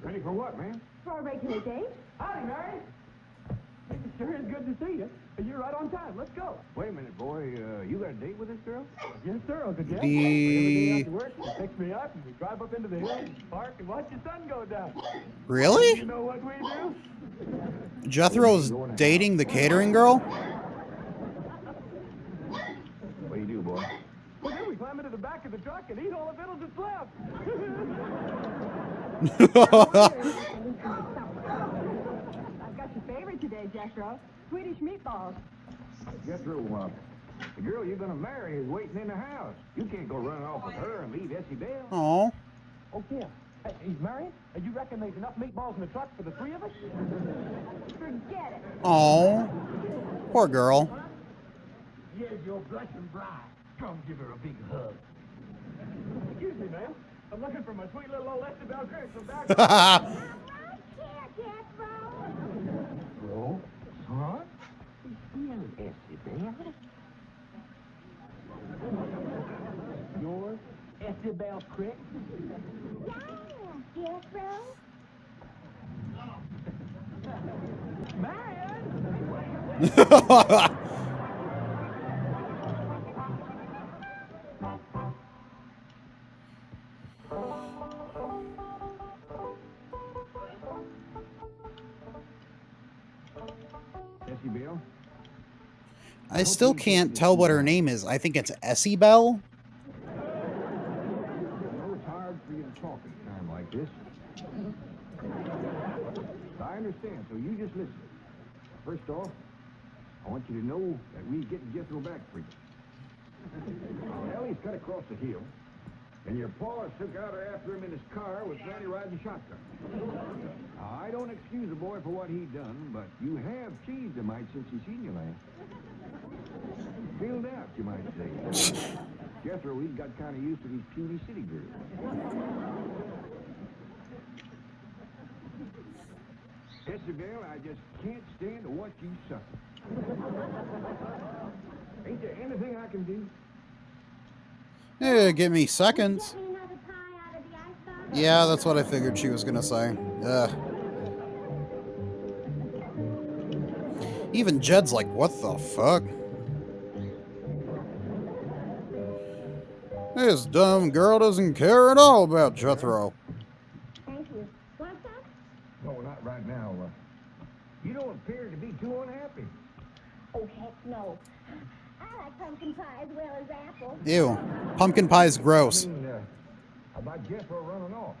Ready for what, man? For our regular date? Howdy, Mary. It sure is good to see you. You're right on time. Let's go. Wait a minute, boy. You got a date with this girl? Yes, sir, Uncle Jeff. Every day after work, she picks me up and we drive up into the hills, park, and watch the sun go down. Really? You know what we do? Jethro's dating the catering girl? What do you do, boy? Well, then we climb into the back of the truck and eat all the victuals that's left. I've got your favorite today, Jethro. Swedish meatballs. Jethro, the girl you're gonna marry is waiting in the house. You can't go running off with her and leave Essie Dale. Oh. Oh, Kim, he's married? And you reckon there's enough meatballs in the truck for the three of us? Forget it. Oh. Poor girl. Here's your blushing bride. Come give her a big hug. ma'am. I'm looking for my sweet little old Estabel Chris from back Right here, Jethro. home. Huh? Still Estabel? Yours? Estabel Crick? Yeah, Jethro. Estabel? I still can't tell what her name is. I think it's Essie Bell. I know it's hard for you to talk at a time like this. I understand, so you just listen. First off, I want you to know that we getting Jethro back for you. Ellie's cut across the hill, and your paw took out her after him in his car with Granny riding shotgun. Now, I don't excuse the boy for what he done, but you have teased him mite since he seen you last. Filled out, you might say. Jethro, he's got kind of used to these puny city girls. Isabel, I just can't stand to watch you suffer. Ain't there anything I can do? Yeah, give me seconds. Get me another pie out of the icebox. Yeah, that's what I figured she was gonna say. Even Jed's like, what the fuck? This dumb girl doesn't care at all about Jethro. Thank you. Want some? No, not right now. You don't appear to be too unhappy. Oh, heck no. I like pumpkin pie as well as apples. Ew. Pumpkin pie's gross. I mean, about Jethro running off.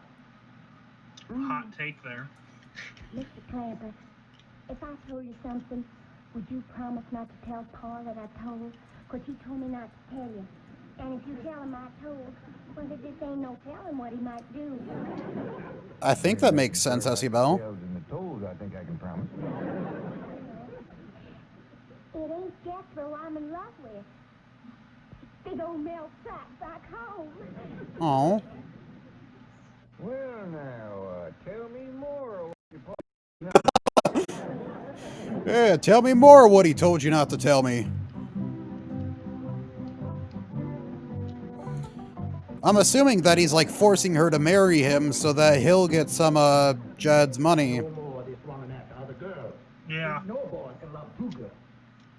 Hot take there. Mr. Clamper, if I told you something, would you promise not to tell Paul that I told? Because he told me not to tell you. And if you tell him I told, well, there just ain't no telling what he might do. I think that makes sense, Essie Bell. And the toes, I think I can promise. It ain't Jethro I'm in love with. Big old Mel Pratt back home. Oh. Well, now, tell me more. Yeah, tell me more of what he told you not to tell me. I'm assuming that he's like forcing her to marry him so that he'll get some Jed's money. No more of this running after other girls. Yeah. No boy can love two girls.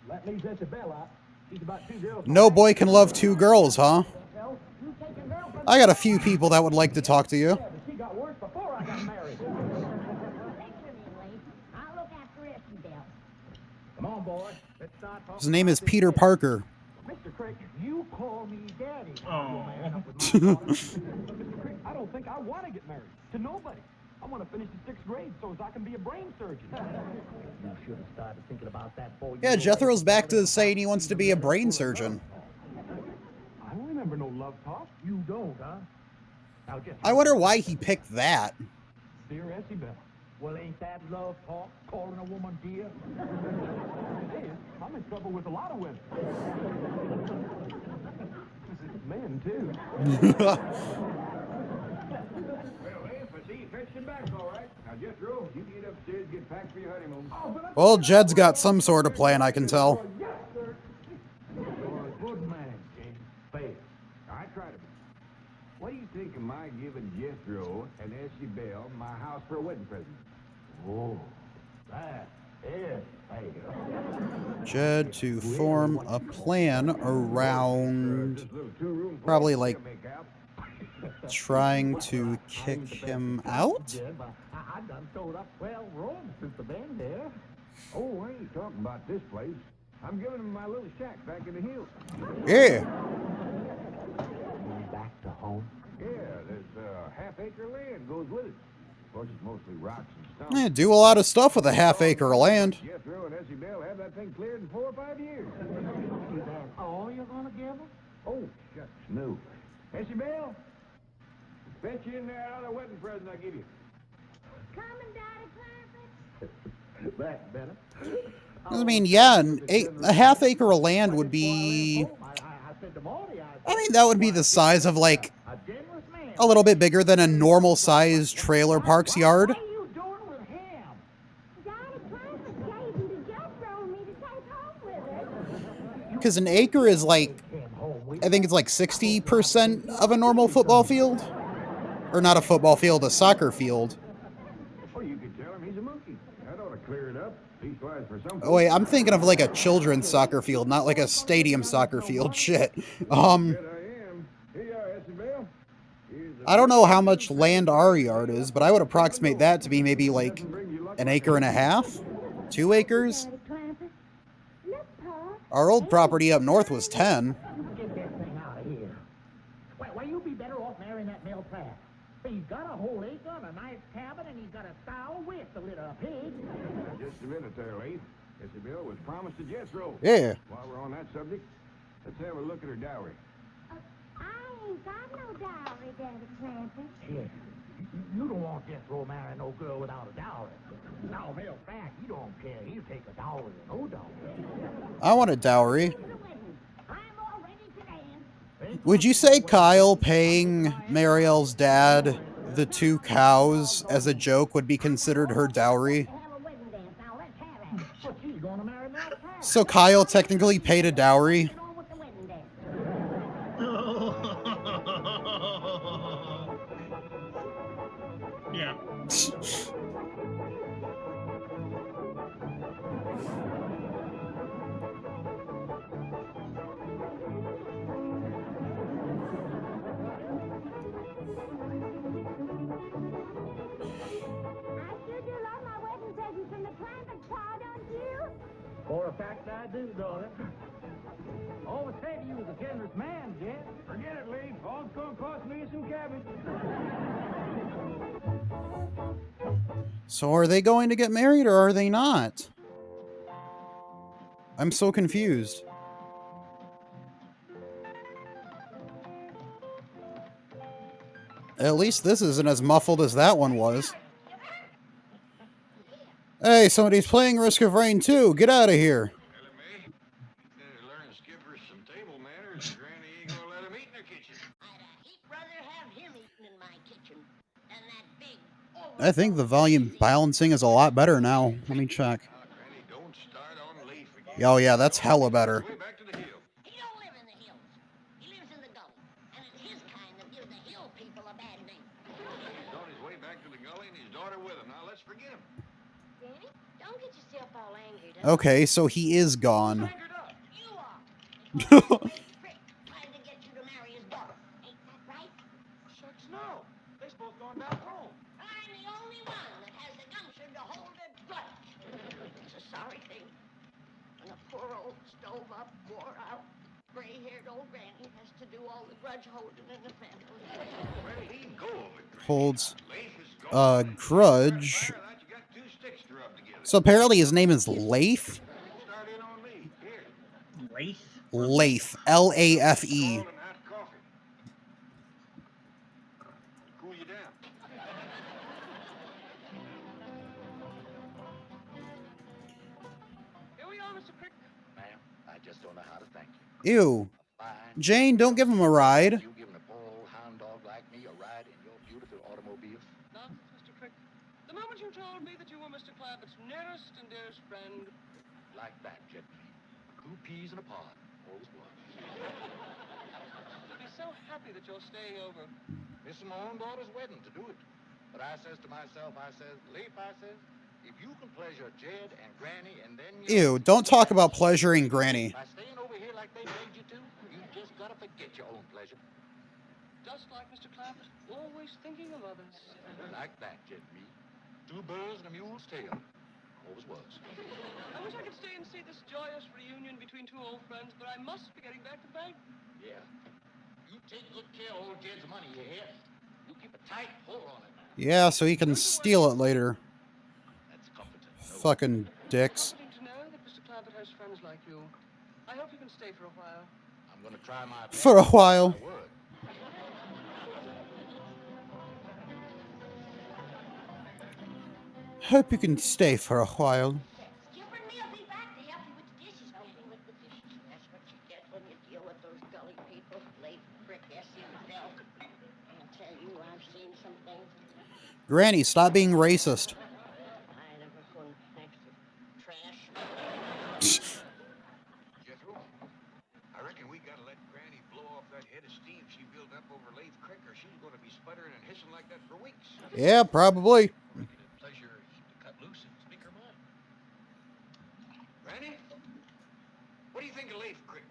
That leaves Isabel out. She's about two girls. No boy can love two girls, huh? Well, you take a girl from I got a few people that would like to talk to you. but she got worse before I got married. Thanks anyway. I'll look after Isabel. Come on, boy. Let's start talking. His name is Peter Parker. Mr. Crick, you call me daddy. Oh. Mr. Crick, I don't think I want to get married to nobody. I want to finish the 6th grade so as I can be a brain surgeon. You should have started thinking about that before you... Yeah, Jethro's back to saying he wants to be a brain surgeon. I don't remember no love talk. You don't, huh? Now, Jethro, I wonder why he picked that. dear Essie Bell. Well, ain't that love talk? Calling a woman dear? It is. I'm in trouble with a lot of women. Men, too. Well, hey, if I see you fetched him back, all right. Now, Jethro, you get upstairs, get packed for your honeymoon. Well, Jed's got some sort of plan, I can tell. Yes, sir. You're a good man, James. Fair. I try to be. What do you think of my giving Jethro and Essie Bell my house for a wedding present? Oh, that is fair. Jed to form a plan around probably like trying to kick him out? I done towed up 12 rooms since the been there. Oh, I ain't talking about this place. I'm giving him my little shack back in the hills. Yeah. Back to home? Yeah, there's half-acre land goes with it. Of course, it's mostly rocks and stones. Yeah, do a lot of stuff with a half-acre of land. Jethro and Essie Bell have that thing cleared in 4 or 5 years. Is that all you're gonna give them? Oh, shucks, no. Essie Bell, bet you in there other wedding present I give you. Coming, Daddy Clampett. That's better. I mean, yeah, a half-acre of land would be... I said to Marty, I mean, that would be the size of, like, a generous man. a little bit bigger than a normal sized trailer park's yard. What are you doing with him? Daddy Clancy's chasing the Jethro me to take home with her. Because an acre is like, I think it's like 60% of a normal football field. Or not a football field, a soccer field. Well, you could tell him he's a monkey. That ought to clear it up. Leastwise for some Oh wait, I'm thinking of like a children's soccer field, not like a stadium soccer field. Shit. I don't know how much land our yard is, but I would approximate that to be maybe like an acre and a half, 2 acres. Daddy Clancy. Look, Pa. Our old property up north was 10. Get that thing out of here. Well, you'd be better off marrying that male Pratt. He's got a whole acre and a nice cabin, and he's got a sow with a little pig. Just a minute there, Leith. Isabel was promised to Jethro. Yeah. While we're on that subject, let's have a look at her dowry. I ain't got no dowry, Daddy Clancy. Yeah. You don't want Jethro marrying no girl without a dowry. Now, male Pratt, he don't care. He'll take a dowry or no dowry. I want a dowry. I'm all ready to dance. Would you say Kyle paying Marielle's dad the 2 cows as a joke would be considered her dowry? Have a wedding dance. Now let's have it. But she's gonna marry Mel Pratt. So Kyle technically paid a dowry? Get on with the wedding dance. Yeah. I sure do love my wedding presents from the Clampett, Pa, don't you? For a fact I do, daughter. Always said you was a generous man, Jet. Forget it, Lee. All it's gonna cost me is some cabbage. So are they going to get married or are they not? I'm so confused. At least this isn't as muffled as that one was. Hey, somebody's playing Risk of Rain 2. Get out of here. I think the volume balancing is a lot better now. Let me check. Oh yeah, that's hella better. He don't live in the hills. He lives in the gully. And it's his kind that gives the hill people a bad name. He's on his way back to the gully and his daughter with him. Now let's forget him. Danny, don't get yourself all angry. Okay, so he is gone. You are. It's all a trick trying to get you to marry his daughter. Ain't that right? Shucks, no. They both gone back home. I'm the only one that has the gumption to hold a grudge. It's a sorry thing. When a poor old stove-up, wore-out, gray-haired old granny has to do all the grudge holding in the family. Holds a grudge. So apparently his name is Leif? Race? Leif. L-A-F-E. Cool you down. Here we are, Mr. Crick. Ma'am, I just don't know how to thank you. Ew. Fine. Jane, don't give him a ride. You giving a poor old hound dog like me a ride in your beautiful automobile? Nonsense, Mr. Crick. The moment you told me that you were Mr. Clampett's nearest and dearest friend, Like that, Jet. 2 peas in a pod. Always was. I'd be so happy that you're staying over. It's my own daughter's wedding to do it. But I says to myself, I says, Leif, I says, if you can pleasure Jed and Granny and then you... Ew, don't talk about pleasuring Granny. By staying over here like they made you to, you just gotta forget your own pleasure. Just like Mr. Clampett, always thinking of others. Like that, Jet me. 2 birds and a mule's tail. Always was. I wish I could stay and see this joyous reunion between 2 old friends, but I must be getting back to the bank. Yeah. You take good care of old Jed's money, you hear? You keep a tight hold on it. Yeah, so he can steal it later. That's comforting. Fucking dicks. Comforting to know that Mr. Clampett has friends like you. I hope you can stay for a while. I'm gonna try my best. For a while. My word. Hope you can stay for a while. Skipper, me'll be back to help you with the dishes. Helping with the dishes. That's what you get when you deal with those gully people. Late Frick S himself. I'll tell you I've seen some things. Granny, stop being racist. I never gone next to trash. Jethro, I reckon we gotta let Granny blow off that head of steam she built up over Lathe Creek, or she's gonna be sputtering and hissing like that for weeks. Yeah, probably. I reckon it'd pleasure her to cut loose and speak her mind. Granny, what do you think of Lathe Creek?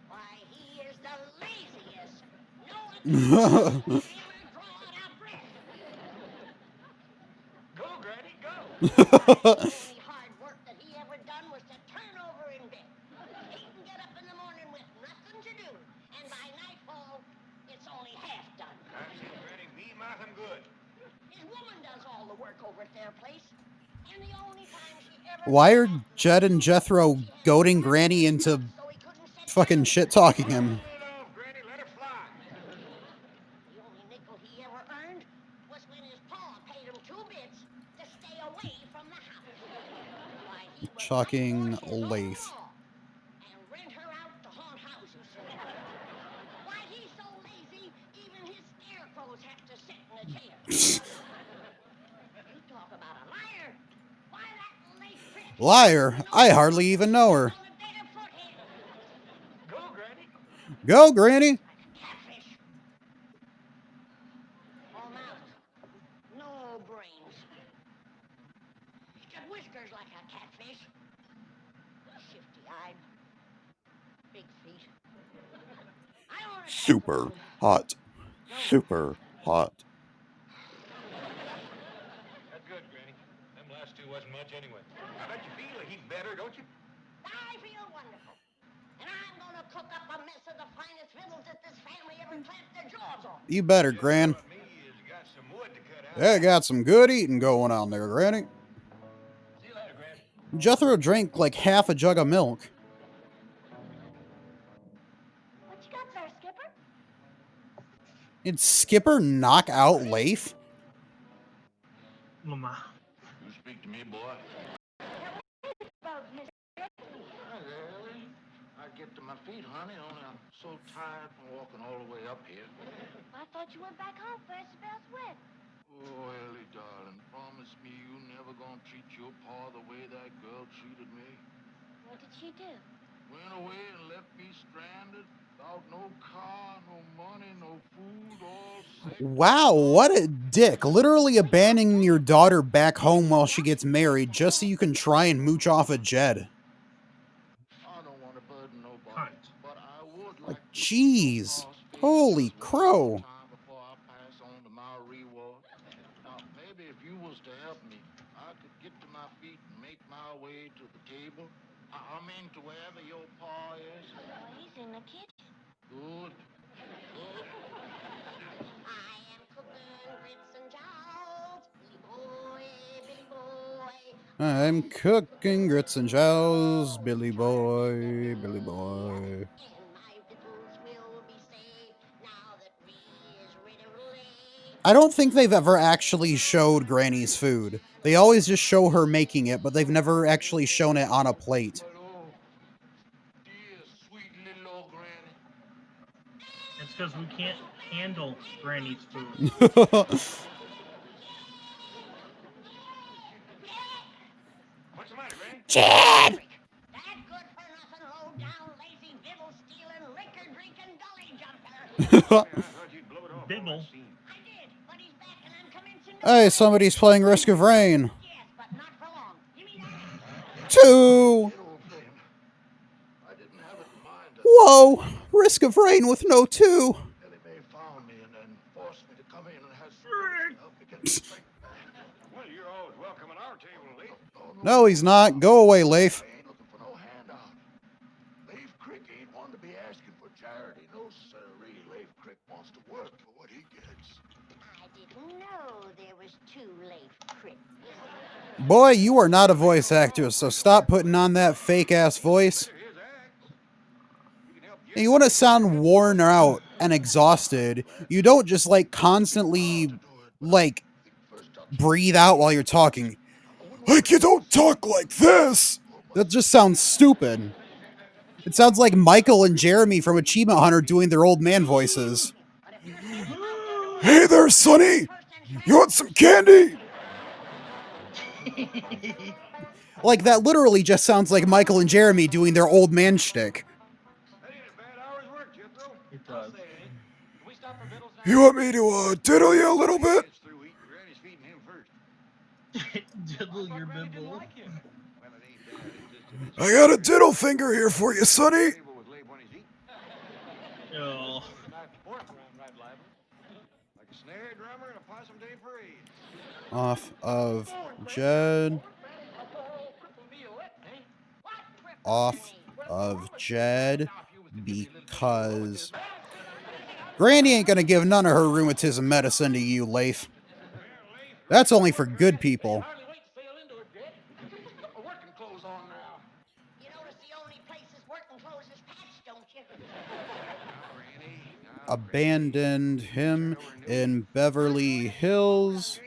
Why, he is the laziest. No one can ever draw out our breath. Go, Granny, go! The only hard work that he ever done was to turn over in bed. He can get up in the morning with nothing to do, and by nightfall, it's only half done. I've seen Granny mean nothing good. His woman does all the work over at their place, and the only time she ever... Why are Jed and Jethro goading Granny into fucking shit talking him? Granny, let her fly. The only nickel he ever earned was when his pa paid him 2 bits to stay away from the house. Why, he would Chucking outwork his own Leif. ma and rent her out to haunt houses. Why, he's so lazy, even his scarecrows have to sit in a chair. You talk about a liar. Why, that Leif Crick... Liar? I hardly even know her. on a better footing. Go, Granny. Go, Granny! Catfish. All mouth. No brains. He's got whiskers like a catfish. Shifty-eyed. Big feet. I want a Super hot. Super hot. That's good, Granny. Them last two wasn't much anyway. I bet you feel a heap better, don't you? I feel wonderful. And I'm gonna cook up a mess of the finest victuals that this family ever clamped their jaws on. You better, Gran. Me has got some wood to cut out. They got some good eating going on there, Granny. See you later, Gran. Jethro drank like half a jug of milk. What you got there, Skipper? Did Skipper knock out Leif? Mama. You speak to me, boy. About Miss... I get to my feet, honey, only I'm so tired from walking all the way up here. I thought you went back home for Isabel's wedding. Oh, Ellie, darling, promise me you never gonna treat your pa the way that girl treated me. What did she do? Went away and left me stranded, without no car, no money, no food, all sick. Wow, what a dick. Literally abandoning your daughter back home while she gets married just so you can try and mooch off a Jed. I don't want to burden nobody, Cunt. but I would Like, like jeez. Holy crow. time before I pass on to my reward. Now, maybe if you was to help me, I could get to my feet and make my way to the table. I mean, to wherever your pa is. Well, he's in the kitchen. Good. I am cooking grits and jowls. Billy boy. I'm cooking grits and chows, Billy boy, Billy boy. And my victuals will be safe now that we is rid of Leif. I don't think they've ever actually showed Granny's food. They always just show her making it, but they've never actually shown it on a plate. But oh, dear, sweet little old Granny. It's because we can't handle Granny's food. What's the matter, Granny? Jed! That good for nothing, low down, lazy, bibble stealing, liquor drinking, gully jumper. I thought you'd blow it off. Bibble. I did, but he's back and I'm coming to know. Hey, somebody's playing Risk of Rain. Yes, but not for long. Give me that. 2! Old flame. I didn't have it in mind. Whoa! Risk of Rain with no 2. Ellie Mae found me and then forced me to come in and have some help me get the strength back. Well, you're always welcome at our table, Leif. No, he's not. Go away, Leif. I ain't looking for no handout. Leif Crick ain't one to be asking for charity. No, sirree. Leif Crick wants to work for what he gets. I didn't know there was 2 Leif Cricks. Boy, you are not a voice actor, so stop putting on that fake-ass voice. Here's Axe. You can help You want to sound worn out and exhausted. You don't just, like, constantly, like, breathe out while you're talking. Like, you don't talk like this! That just sounds stupid. It sounds like Michael and Jeremy from Achievement Hunter doing their old man voices. But if you're thinking about getting Hey there, Sonny! You want some candy? Like, that literally just sounds like Michael and Jeremy doing their old man shtick. It does. You want me to, diddle you a little bit? Diddle your bibble. I got a diddle finger here for you, Sonny. Oh. Off of Jed. Off of Jed because Granny ain't gonna give none of her rheumatism medicine to you, Leif. That's only for good people. You notice the only places working clothes is patched, don't you? Abandoned him in Beverly Hills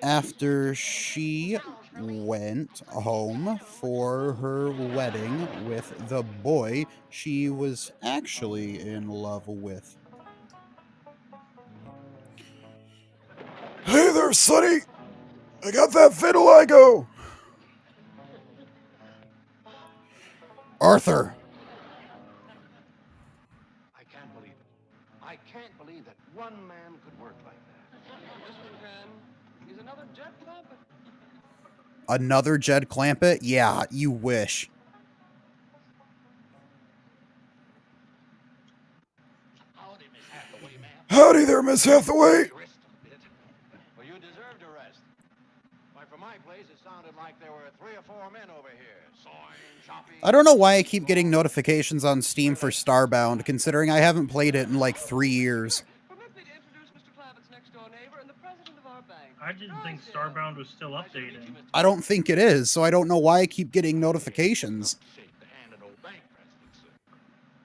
after she went home for her wedding with the boy she was actually in love with. Hey there, Sonny! I got that vitiligo! Arthur! I can't believe it. I can't believe that one man could work like that. Mr. Can, he's another jet clampet. Another Jed Clampett? Yeah, you wish. Howdy there, Miss Hathaway! Well, you deserved a rest. Why, from my place, it sounded like there were 3 or 4 men over here. Sawing, chopping. I don't know why I keep getting notifications on Steam for Starbound, considering I haven't played it in like 3 years. Permit me to introduce Mr. Clampett's next-door neighbor and the president of our bank. I didn't think Starbound was still updating. I don't think it is, so I don't know why I keep getting notifications. Shake the hand of old bank president, sir.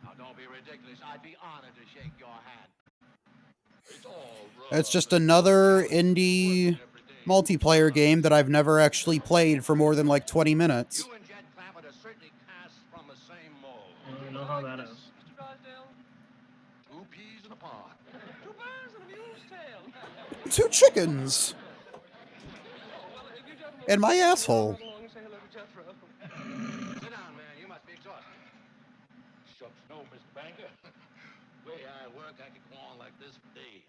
Now, don't be ridiculous. I'd be honored to shake your hand. It's all It's just another indie multiplayer game that I've never actually played for more than like 20 minutes. You and Jed Clampett are certainly cast from the same mold. I don't know how that is. Mr. Drysdale, 2 peas in a pod. 2 bears and a mule's tail. 2 chickens! Well, if you gentlemen And my asshole. run along and say hello to Jethro. Sit down, man. You must be exhausted. Shucks, no, Mr. Banker. Way I work, I could go on like this for days.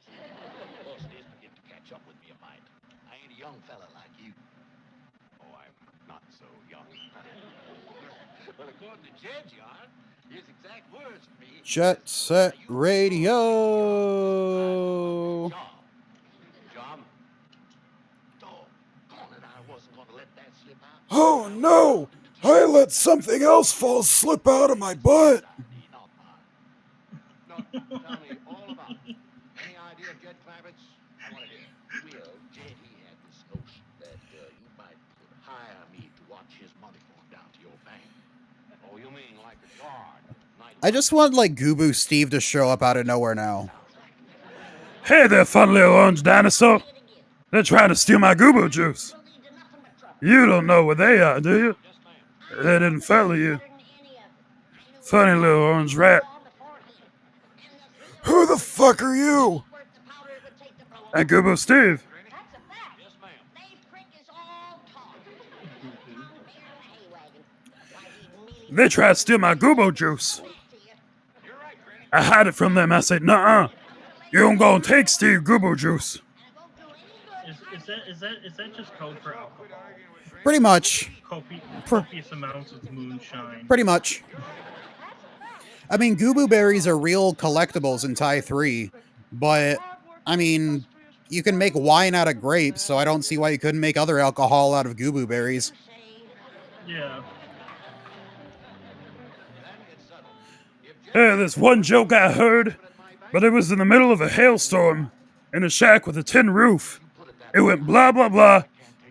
Boss days begin to catch up with me a mite. I ain't a young fella like you. Oh, I'm not so young. But according to Jed, you are. His exact words for me. Jet Set Radio! John. Doggone it, I wasn't gonna let that slip out. Oh no! I let something else fall slip out of my butt! No, tell me all about it. Any idea of Jed Clampett's? I want to hear. Well, Jed, he had this notion that you might could hire me to watch his money going down to your bank. Oh, you mean like a guard? I just want like Goobo Steve to show up out of nowhere now. Hey there, fun little orange dinosaur. They're trying to steal my Goobo juice. You don't know where they are, do you? They didn't follow you. Funny little orange rat. Who the fuck are you? And Goobo Steve. They tried to steal my Goobo juice. I hid it from them. I said, nuh-uh. You don't gonna take Steve Goobo juice. Is that just code for alcohol? Pretty much. Copious amounts of moonshine. Pretty much. I mean, Goobo berries are real collectibles in Tie 3, but, I mean, you can make wine out of grapes, so I don't see why you couldn't make other alcohol out of Goobo berries. Yeah. Hey, there's one joke I heard, but it was in the middle of a hailstorm in a shack with a tin roof. It went blah, blah, blah,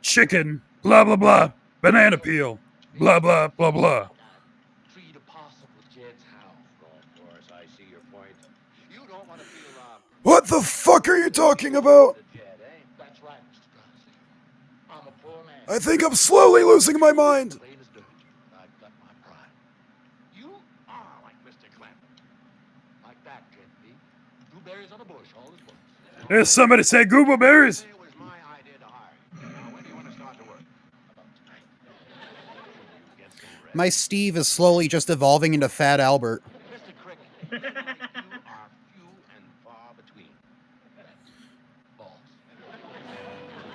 chicken, blah, blah, blah, banana peel, blah, blah, blah, blah. Treat a possum with Jed's house. Of course, I see your point. You don't want to feel What the fuck are you talking about? Jed, eh? That's right, Mr. Drysdale. I'm a poor man. I think I'm slowly losing my mind. Plain as dirt. I've got my pride. You are like Mr. Clampett. Like that, Jed B. 2 berries on a bush, all at once. There's somebody say google berries. It was my idea to hire you. Now, when do you want to start to work? About tonight. Get some rest. My Steve is slowly just evolving into Fat Albert. Mr. Crick, men like you are few and far between. Boss.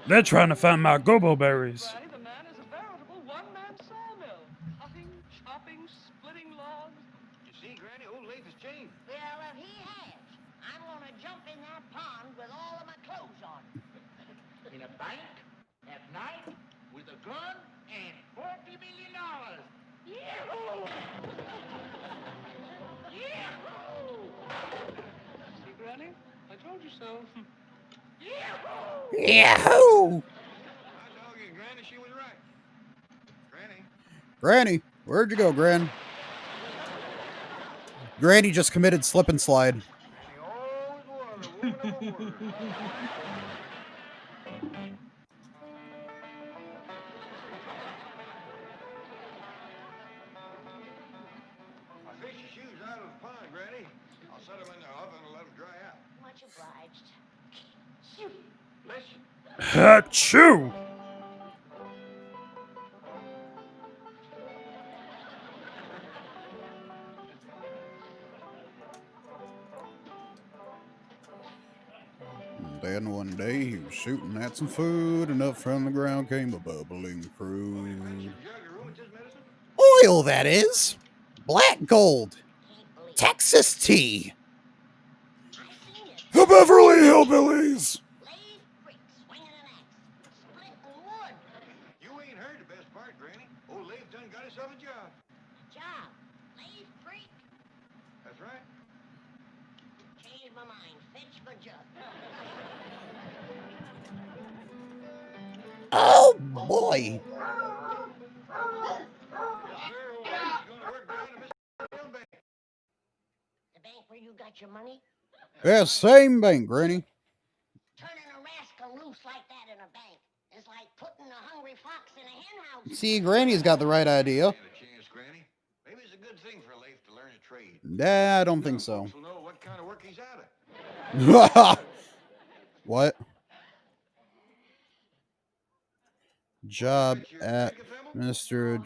They're trying to find my google berries. Granny, the man is a veritable one-man sawmill. Cutting, chopping, splitting logs. You see, Granny, old Leif has changed. Well, if he has, I'm gonna jump in that pond with all of my clothes on. In a bank, at night, with a gun, and $40 million. Yahoo! Yahoo! See, Granny? I told you so. Yahoo! Yahoo! I told you, Granny, she was right. Granny. Granny, where'd you go, Gran? Granny just committed slip and slide. She always was a woman of her word. I fished your shoes out of the pond, Granny. I'll set them in the oven and let them dry out. Much obliged. Shoot. Bless you. Achoo! Then one day he was shooting at some food, and up from the ground came a bubbling crude. Oil, that is! Black gold! Texas tea! The Beverly Hillbillies! Lay brick, swinging an axe, splitting wood. You ain't heard the best part, Granny. Old Leif done got himself a job. Job. Lay brick. That's right. Changed my mind. Fetch my jug. Oh boy! The bank where you got your money? Yeah, same bank, Granny. Turning a rascal loose like that in a bank is like putting a hungry fox in a hen house. See, Granny's got the right idea. Granny. Maybe it's a good thing for Leif to learn a trade. Nah, I don't think so. Folks will know what kind of work he's out of. What? Job at Mr.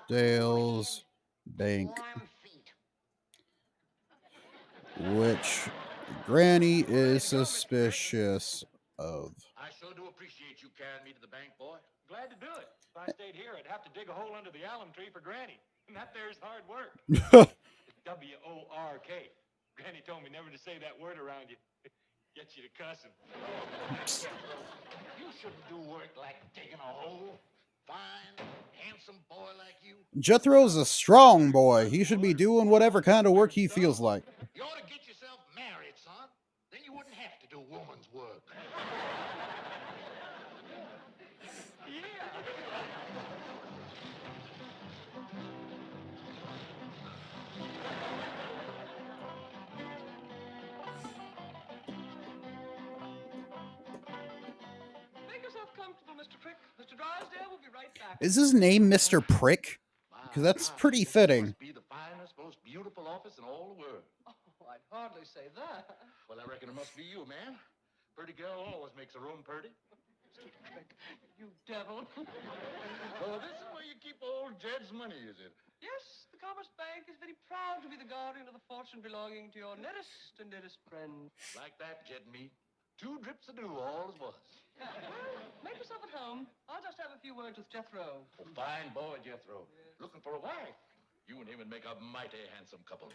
Drysdale's bank, which Granny is suspicious of. I sure do appreciate you carrying me to the bank, boy. Glad to do it. If I stayed here, I'd have to dig a hole under the alum tree for Granny. And that there's hard work. W-O-R-K. Granny told me never to say that word around you. Gets you to cussing. You shouldn't do work like digging a hole. Fine, handsome boy like you. Jethro's a strong boy. He should be doing whatever kind of work he feels like. You ought to get yourself married, son. Then you wouldn't have to do woman's work. Make yourself comfortable, Mr. Prick. Mr. Drysdale will be right back. Is his name Mr. Prick? Because that's pretty fitting. Be the finest, most beautiful office in all the world. Oh, I'd hardly say that. Well, I reckon it must be you, man. Pretty girl always makes a room pretty. Mr. Prick, you devil. Oh, this is where you keep old Jed's money, is it? Yes, the Commerce Bank is very proud to be the guardian of the fortune belonging to your nearest and dearest friend. Like that, Jed me. 2 drips of dew, all as was. Make yourself at home. I'll just have a few words with Jethro. A fine boy, Jethro. Looking for a wife. You and him would make a mighty handsome couple.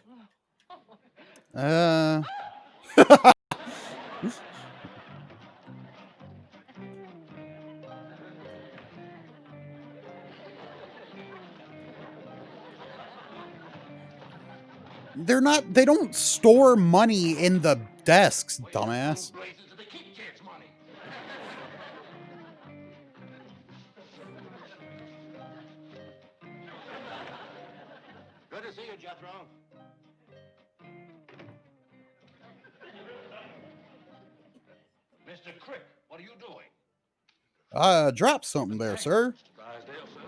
They don't store money in the desks, dumbass. Good to see you, Jethro. Mr. Crick, what are you doing? Drop something there, sir. Drysdale, sir.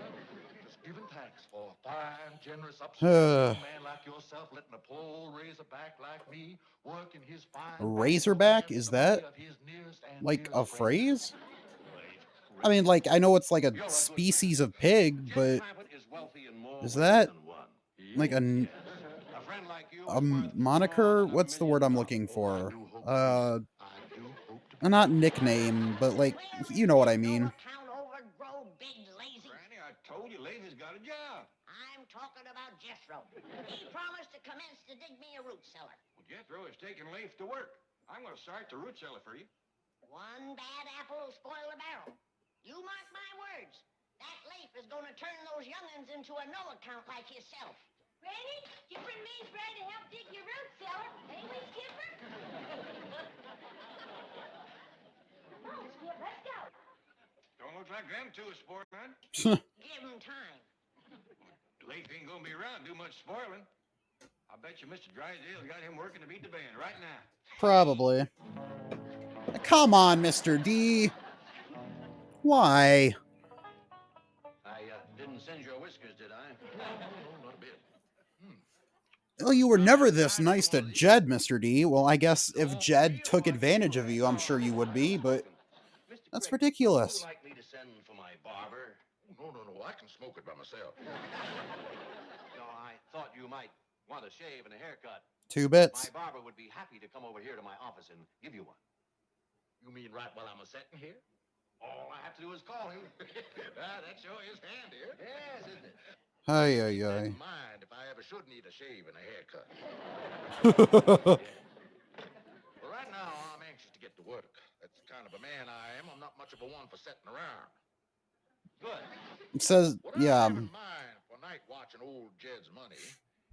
Just giving thanks for a fine generous, Uh. upstanding man like yourself letting a poor old razorback like me work in his fine Razorback? Is that like a phrase? I mean, like, I know it's like a species of pig, but is that like a moniker? What's the word I'm looking for? Not nickname, but like, you know what I mean. Granny, I told you Lazy's got a job. I'm talking about Jethro. He promised to commence to dig me a root cellar. Well, Jethro is taking Leif to work. I'm going to start the root cellar for you. One bad apple will spoil the barrel. You mark my words. That Leif is going to turn those young'uns into a no-account like himself. Granny, Skipper and me's ready to help dig your root cellar. Ain't we, Skipper? Come on, Skip, let's go. Don't look like them two are sport, man. Give him time. Leif ain't going to be around to do much spoiling. I bet you Mr. Drysdale's got him working to beat the band right now. Probably. Come on, Mr. D. Why? I didn't singe your whiskers, did I? No, not a bit. Well, you were never this nice to Jed, Mr. D. Well, I guess if Jed took advantage of you, I'm sure you would be, but that's ridiculous. Would you like me to send for my barber? No, I can smoke it by myself. No, I thought you might want a shave and a haircut. 2 bits. My barber would be happy to come over here to my office and give you one. You mean right while I'm a-setting here? All I have to do is call him. That sure is handy. Yes, isn't it? Ay. Mind if I ever should need a shave and a haircut. Well, right now, I'm anxious to get to work. That's the kind of a man I am. I'm not much of a one for sitting around. Good. It says, What yeah. I have in mind for night watching old Jed's money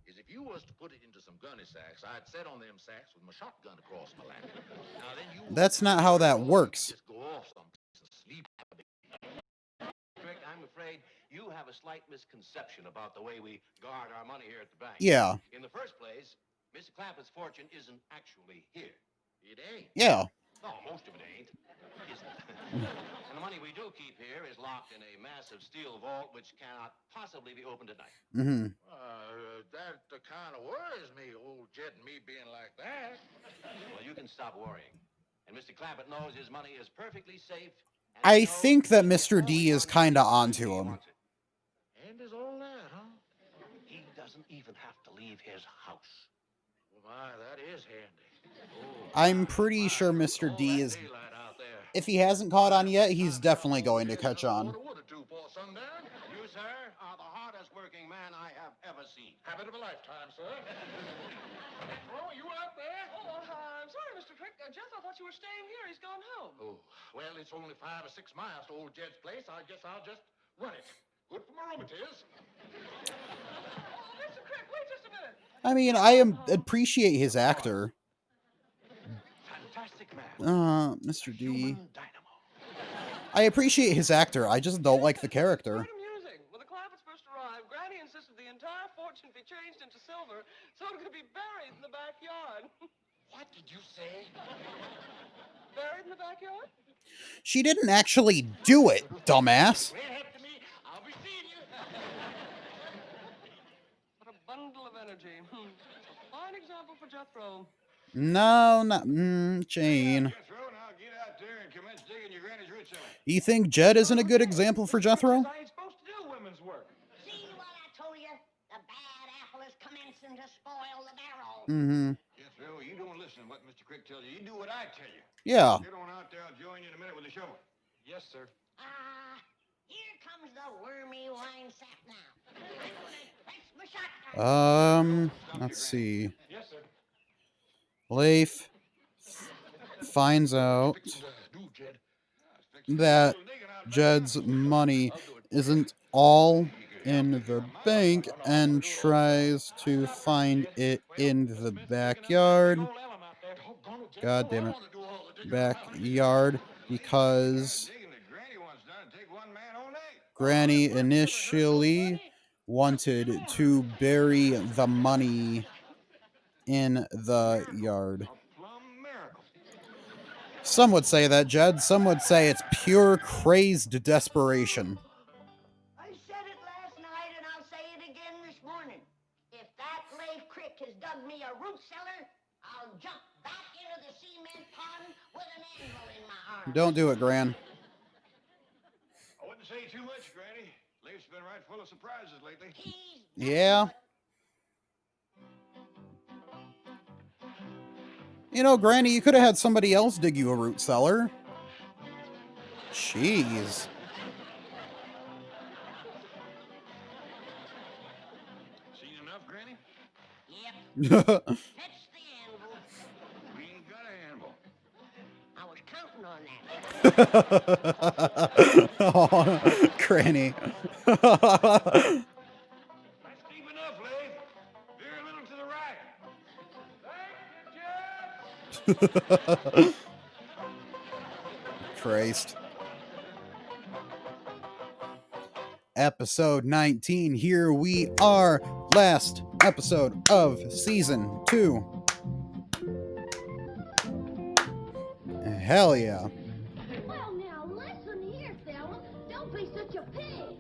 is if you was to put it into some gunny sacks, I'd set on them sacks with my shotgun across my lap. Now then you That's not how that works. just go off someplace and sleep. Rick, I'm afraid you have a slight misconception about the way we guard our money here at the bank. Yeah. In the first place, Mr. Clapper's fortune isn't actually here. It ain't. Yeah. No, most of it ain't. And the money we do keep here is locked in a massive steel vault which cannot possibly be opened at night. Mm-hmm. That kind of worries me, old Jed and me being like that. Well, you can stop worrying. And Mr. Clappett knows his money is perfectly safe. I think that Mr. D is kind of onto him. And is all that, huh? He doesn't even have to leave his house. Well, my, that is handy. I'm pretty sure Mr. D is... If he hasn't caught on yet, he's definitely going to catch on. You, sir, are the hardest working man I have ever seen. Habit of a lifetime, sir. Oh, you out there? Oh, I'm sorry, Mr. Crick. Jethro thought you were staying here. He's gone home. Oh, well, it's only 5 or 6 miles to old Jed's place. I guess I'll just run it. Good for my rheumatiz. Oh, Mr. Crick, wait just a minute. I mean, I appreciate his actor. Fantastic man. Mr. D. I appreciate his actor. I just don't like the character. Quite amusing. When the Clappetts first arrived, Granny insisted the entire fortune be changed into silver so it could be buried in the backyard. What did you say? Buried in the backyard? She didn't actually do it, dumbass. I'll be seeing you. What a bundle of energy. Fine example for Jethro. No, not Jane. You think Jed isn't a good example for Jethro? I ain't supposed to do women's work. See what I told you? The bad apple is commencing to spoil the barrel. Mm-hmm. Jethro, you don't listen to what Mr. Crick tells you. You do what I tell you. Yeah. Get on out there. I'll join you in a minute with the shovel. Yes, sir. Here comes the wormy wine sap now. That's my shotgun. Let's see. Yes, sir. Leif finds out that Jed's money isn't all in the bank and tries to find it in the backyard. God damn it. Backyard, because Granny initially wanted to bury the money in the yard. Some would say that, Jed. Some would say it's pure crazed desperation. I said it last night and I'll say it again this morning. Don't do it, Gran. I wouldn't say too much, Granny. Leif's been right full of surprises lately. Yeah. You know, Granny, you could have had somebody else dig you a root cellar. Jeez. Seen enough, Granny? Yep. Fetch the anvil. We ain't got a anvil. I was counting on that. Oh, Granny. That's deep enough, Leif. Veer a little to the right. Thank you, Jeff. Christ. Episode 19. Here we are. Last episode of season 2. Hell yeah. Well, now, listen here, fella. Don't be such a pig.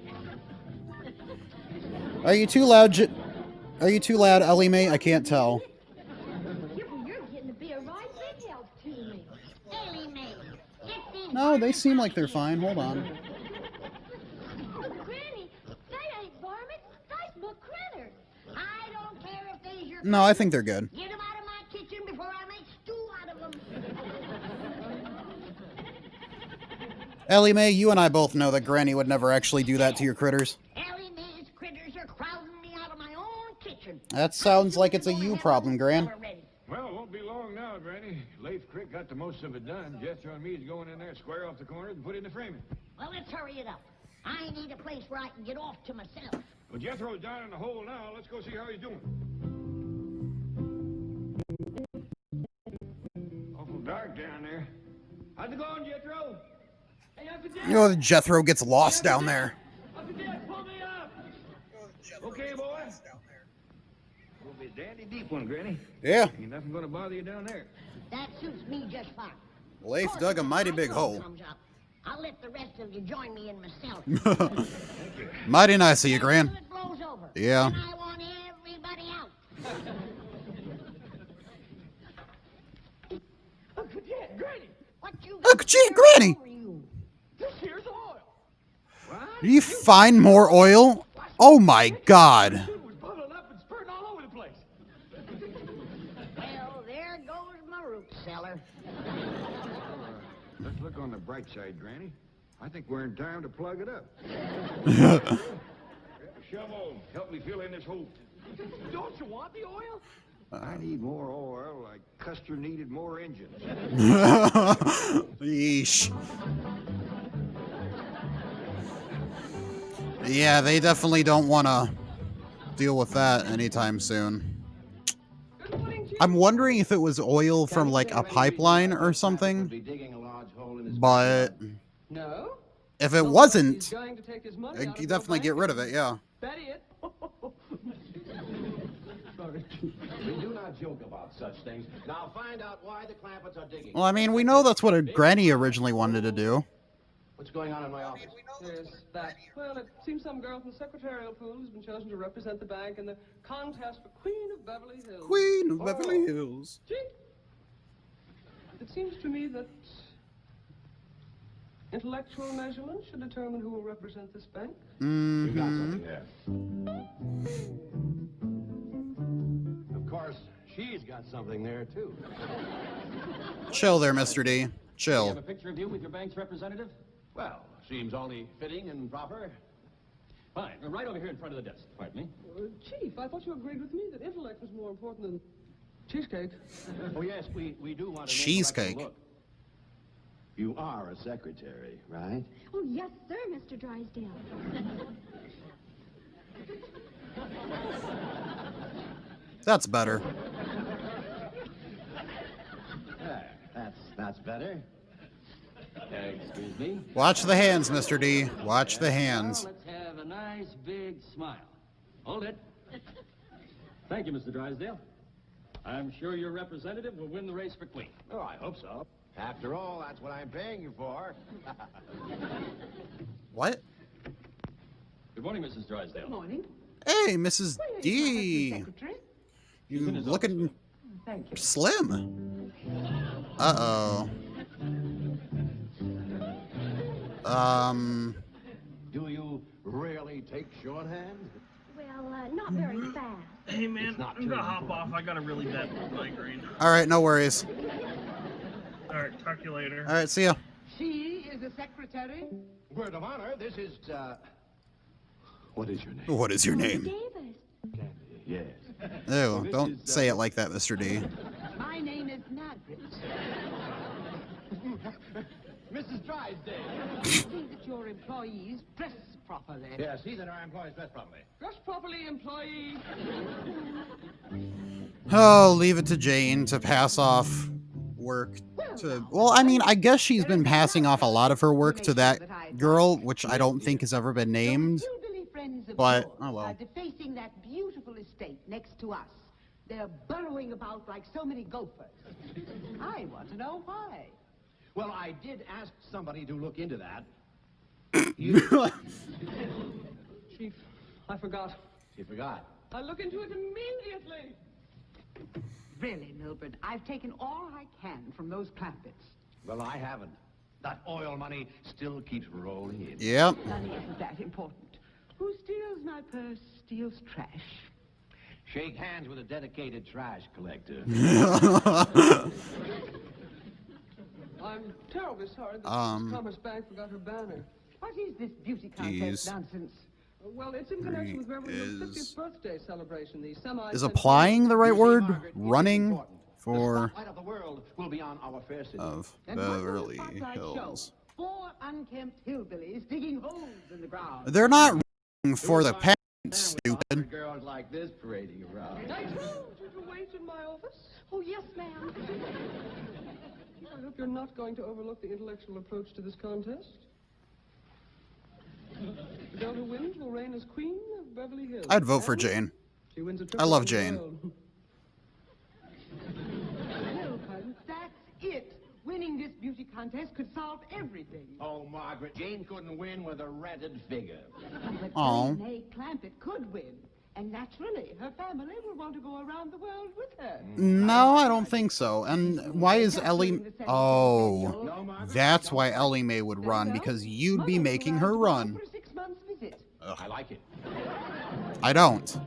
Are you too loud, Are you too loud, Ellie Mae? I can't tell. You're getting to be a right big help to me. Ellie Mae, get these No, they seem like they're fine. Hold on. But, Granny, they ain't varmints. They look critters. I don't care if they's your... No, I think they're good. Get them out of my kitchen before I make stew out of them. Ellie Mae, you and I both know that Granny would never actually do that to your critters. Ellie Mae's critters are crowding me out of my own kitchen. That sounds like it's a you problem, Gran. Well, it won't be long now, Granny. Leif Crick got the most of it done. Jethro and me is going in there, square off the corners, and put in the framing. Well, let's hurry it up. I need a place where I can get off to myself. Well, Jethro's down in the hole now. Let's go see how he's doing. Awful dark down there. How's it going, Jethro? Hey, Uncle Jeff. You know, Jethro gets lost down there. Uncle Jeff, pull me up. Okay, boy. Will be a dandy deep one, Granny. Yeah. Ain't nothing gonna bother you down there. That suits me just fine. Leif dug a mighty big hole. I'll let the rest of you join me in myself. Mighty nice of you, Gran. Until it blows over. Yeah. And I want everybody out. Uncle Jed, Granny, What you Uncle Jed, Granny! this here's oil. Do you find more oil? Oh my god. It was bubbling up and spurting all over the place. Well, there goes my root cellar. Let's look on the bright side, Granny. I think we're in time to plug it up. Shovel, help me fill in this hole. Don't you want the oil? I need more oil like Custer needed more engines. Yeesh. Yeah, they definitely don't want to deal with that anytime soon. I'm wondering if it was oil from like a pipeline or something. But No. if it wasn't, He's going to take his money out you of definitely my get bank. rid of it, yeah. Betty it. Sorry. We do not joke about such things. Now find out why the Clampetts are digging. Well, I mean, we know that's what a Granny originally wanted to do. What's going on in my office? Yes, that. Well, it seems some girl from the secretarial pool has been chosen to represent the bank in the contest for Queen of Beverly Hills. Queen of Beverly Hills. Gee, it seems to me that intellectual measurement should determine who will represent this bank. You got something there. Of course, she's got something there, too. Chill there, Mr. D. You Chill. have a picture of you with your bank's representative? Well, seems only fitting and proper. Fine. Right over here in front of the desk. Pardon me. Chief, I thought you agreed with me that intellect was more important than cheesecake. Oh, yes, we do want to Cheesecake. Look. You are a secretary, right? Oh, yes, sir, Mr. Drysdale. That's better. That's better. Excuse me. Watch the hands, Mr. D. Watch the hands. Now, let's have a nice big smile. Hold it. Thank you, Mr. Drysdale. I'm sure your representative will win the race for Queen. Oh, I hope so. After all, that's what I'm paying you for. What? Good morning, Mrs. Drysdale. Good morning. Hey, Mrs. D. Secretary. You looking Thank you. slim. Uh-oh. Do you really take shorthand? Well, not very fast. Hey man, I'm gonna hop off. I got a really bad migraine. All right, no worries. All right, talk to you later. All right, see ya. She is the secretary? Word of honor, this is, what is your name? What is your name? Candy, yes. Ew, don't say it like that, Mr. D. My name is Margaret. Mrs. Drysdale. See that your employees dress properly. Yeah, see that our employees dress properly. Dress properly, employee. Oh, leave it to Jane to pass off work to... Well, I mean, I guess she's been passing off a lot of her work to that girl, which I don't think has ever been named. But, oh well. Are defacing that beautiful estate next to us. They're burrowing about like so many gophers. I want to know why. Well, I did ask somebody to look into that. Chief, I forgot. She forgot. I'll look into it immediately. Really, Milburn, I've taken all I can from those Clampetts. Well, I haven't. That oil money still keeps rolling in. Yep. Money isn't that important. Who steals my purse steals trash. Shake hands with a dedicated trash collector. I'm terribly sorry that Commerce Bank forgot her banner. What is this beauty contest nonsense? Well, it's in connection with Reverend Hill's 50th birthday celebration. The semi Is applying the right word? Running for... Light of the world will be on our fair city. Of Beverly Hills. 4 unkempt hillbillies digging holes in the ground. They're not running for the pen, stupid. Girls like this parading around. I told you to wait in my office. Oh, yes, ma'am. I hope you're not going to overlook the intellectual approach to this contest. The girl who wins will reign as Queen of Beverly Hills. I'd vote for Jane. She wins a I love triple Jane. world. Milburn, that's it. Winning this beauty contest could solve everything. Oh, Margaret, Jane couldn't win with a rented figure. But Oh. May Clampett could win. And naturally, her family will want to go around the world with her. No, I don't think so. And why is Ellie... Oh, that's why Ellie Mae would run, because you'd be making her run. For a 6-month visit. Ugh. I like it. I don't.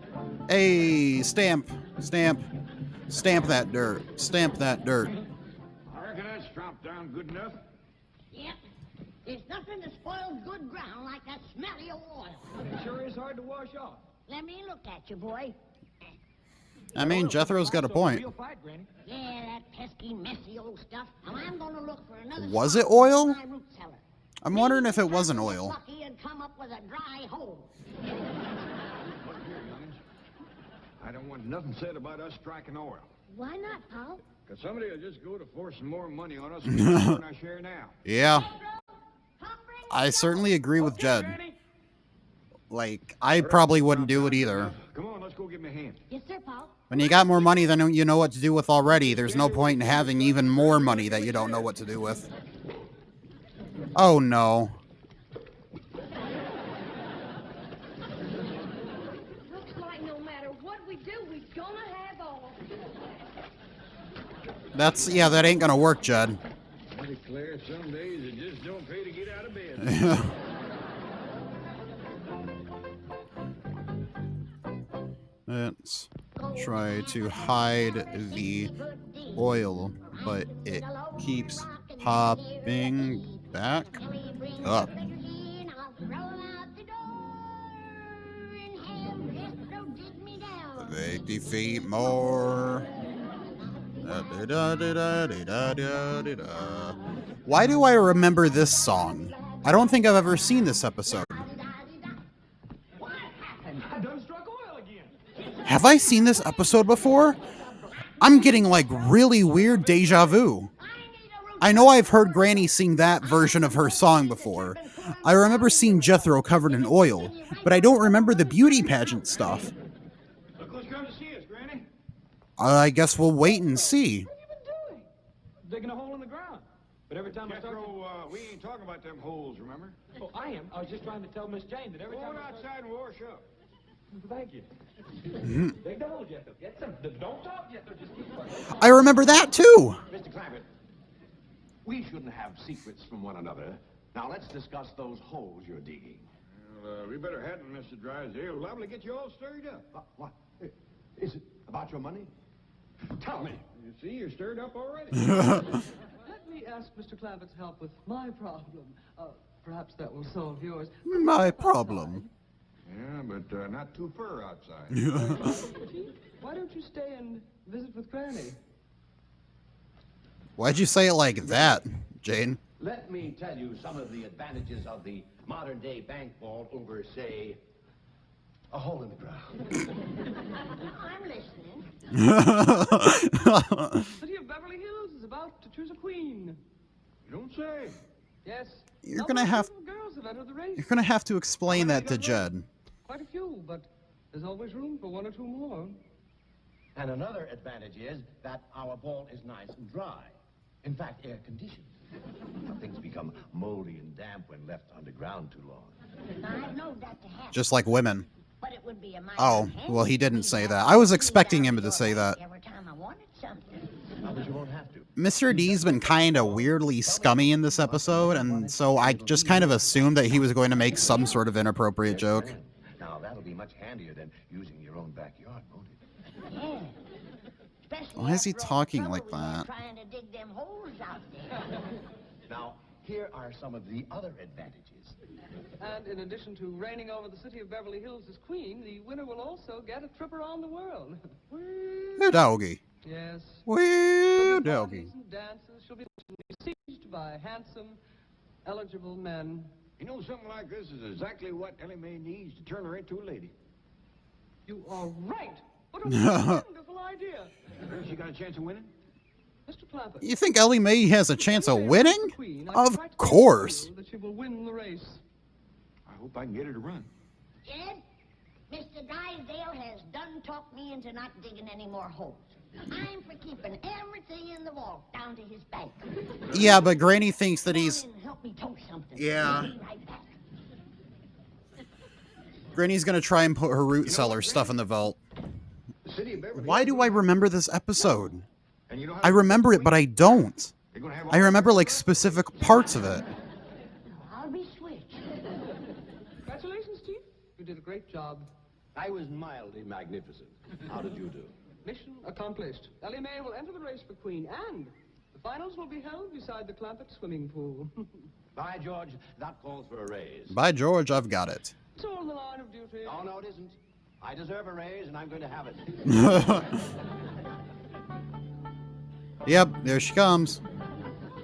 Hey, stamp, stamp, stamp that dirt, stamp that dirt. I reckon that's dropped down good enough. Yep. There's nothing that spoils good ground like that smelly oil. It sure is hard to wash off. Let me look at you, boy. I mean, Jethro's got a point. Yeah, that pesky, messy old stuff. Now I'm gonna look for another Was spot it oil? in my root cellar. I'm wondering if it wasn't oil. Lucky and come up with a dry hole. Look here, youngins. I don't want nothing said about us striking oil. Why not, Paul? Because somebody will just go to force some more money on us than our share now. Yeah. I certainly agree with Jed. Like, I probably wouldn't do it either. Come on, let's go give him a hand. Yes, sir, Paul. When you got more money than you know what to do with already, there's no point in having even more money that you don't know what to do with. Oh, no. Looks like no matter what we do, we're gonna have all. Yeah, that ain't gonna work, Jed. I declare, some days it just don't pay to get out of bed. Let's try to hide the oil, but it keeps popping back up. 50 feet more. Why do I remember this song? I don't think I've ever seen this episode. Have I seen this episode before? I'm getting like really weird deja vu. I know I've heard Granny sing that version of her song before. I remember seeing Jethro covered in oil, but I don't remember the beauty pageant stuff. Look who's come to see us, Granny. I guess we'll wait and see. What have you been doing? Digging a hole in the ground. But every time Jethro, we ain't talking about them holes, remember? Oh, I am. I was just trying to tell Miss Jane that every Go time on outside and wash up. Thank you. Dig the hole, Jethro. Get some. Don't talk, Jethro. Just keep quiet. I remember that too. Mr. Clampett, we shouldn't have secrets from one another. Now let's discuss those holes you're digging. Well, we better hadn't, Mr. Drysdale. Liable to get you all stirred up. What? Is it about your money? Tell me. You see, you're stirred up already. Let me ask Mr. Clampett's help with my problem. Perhaps that will solve yours. My problem. Yeah, but not too far outside. Why don't you stay and visit with Granny? Why'd you say it like that, Jane? Let me tell you some of the advantages of the modern-day bank vault over, say, a hole in the ground. I'm listening. The city of Beverly Hills is about to choose a queen. You don't say. Yes. You're gonna have Girls have entered the race. You're gonna have to explain that to Jed. Quite a few, but there's always room for one or two more. And another advantage is that our vault is nice and dry. In fact, air-conditioned. Things become moldy and damp when left underground too long. I know that to happen. Just like women. But it would be a mighty Oh, well, he didn't say that. I was expecting him to say that. Every time I wanted something. But you won't have to. Mr. D's been kind of weirdly scummy in this episode, and so I just kind of assumed that he was going to make some sort of inappropriate joke. Now, that'll be much handier than using your own backyard, won't it? Yeah. Especially Why is he after all the talking trouble like we had that? Trying to dig them holes out there. Now, here are some of the other advantages. And in addition to reigning over the city of Beverly Hills as queen, the winner will also get a trip around the world. Doggy. Yes. Well, doggy. And dances. She'll be besieged by handsome, eligible men. You know, something like this is exactly what Ellie Mae needs to turn her into a lady. You are right. What a wonderful idea. She got a chance of winning? Mr. Clampett. You think Ellie Mae has a chance of winning? Queen, Of course. that she will win the race. I hope I can get her to run. Jed, Mr. Drysdale has done talked me into not digging any more holes. I'm for keeping everything in the vault down to his bank. Yeah, but Granny thinks that he's... Help me toast something. Yeah. I'll be right back. Granny's gonna try and put her root cellar stuff in the vault. Why do I remember this episode? I remember it, but I don't. I remember, like, specific parts of it. I'll be switched. Congratulations, Chief. You did a great job. I was mildly magnificent. How did you do? Mission accomplished. Ellie Mae will enter the race for queen, and the finals will be held beside the Clampett swimming pool. By George, that calls for a raise. By George, I've got it. It's all in the line of duty. Oh, no, it isn't. I deserve a raise, and I'm going to have it. Yep, there she comes.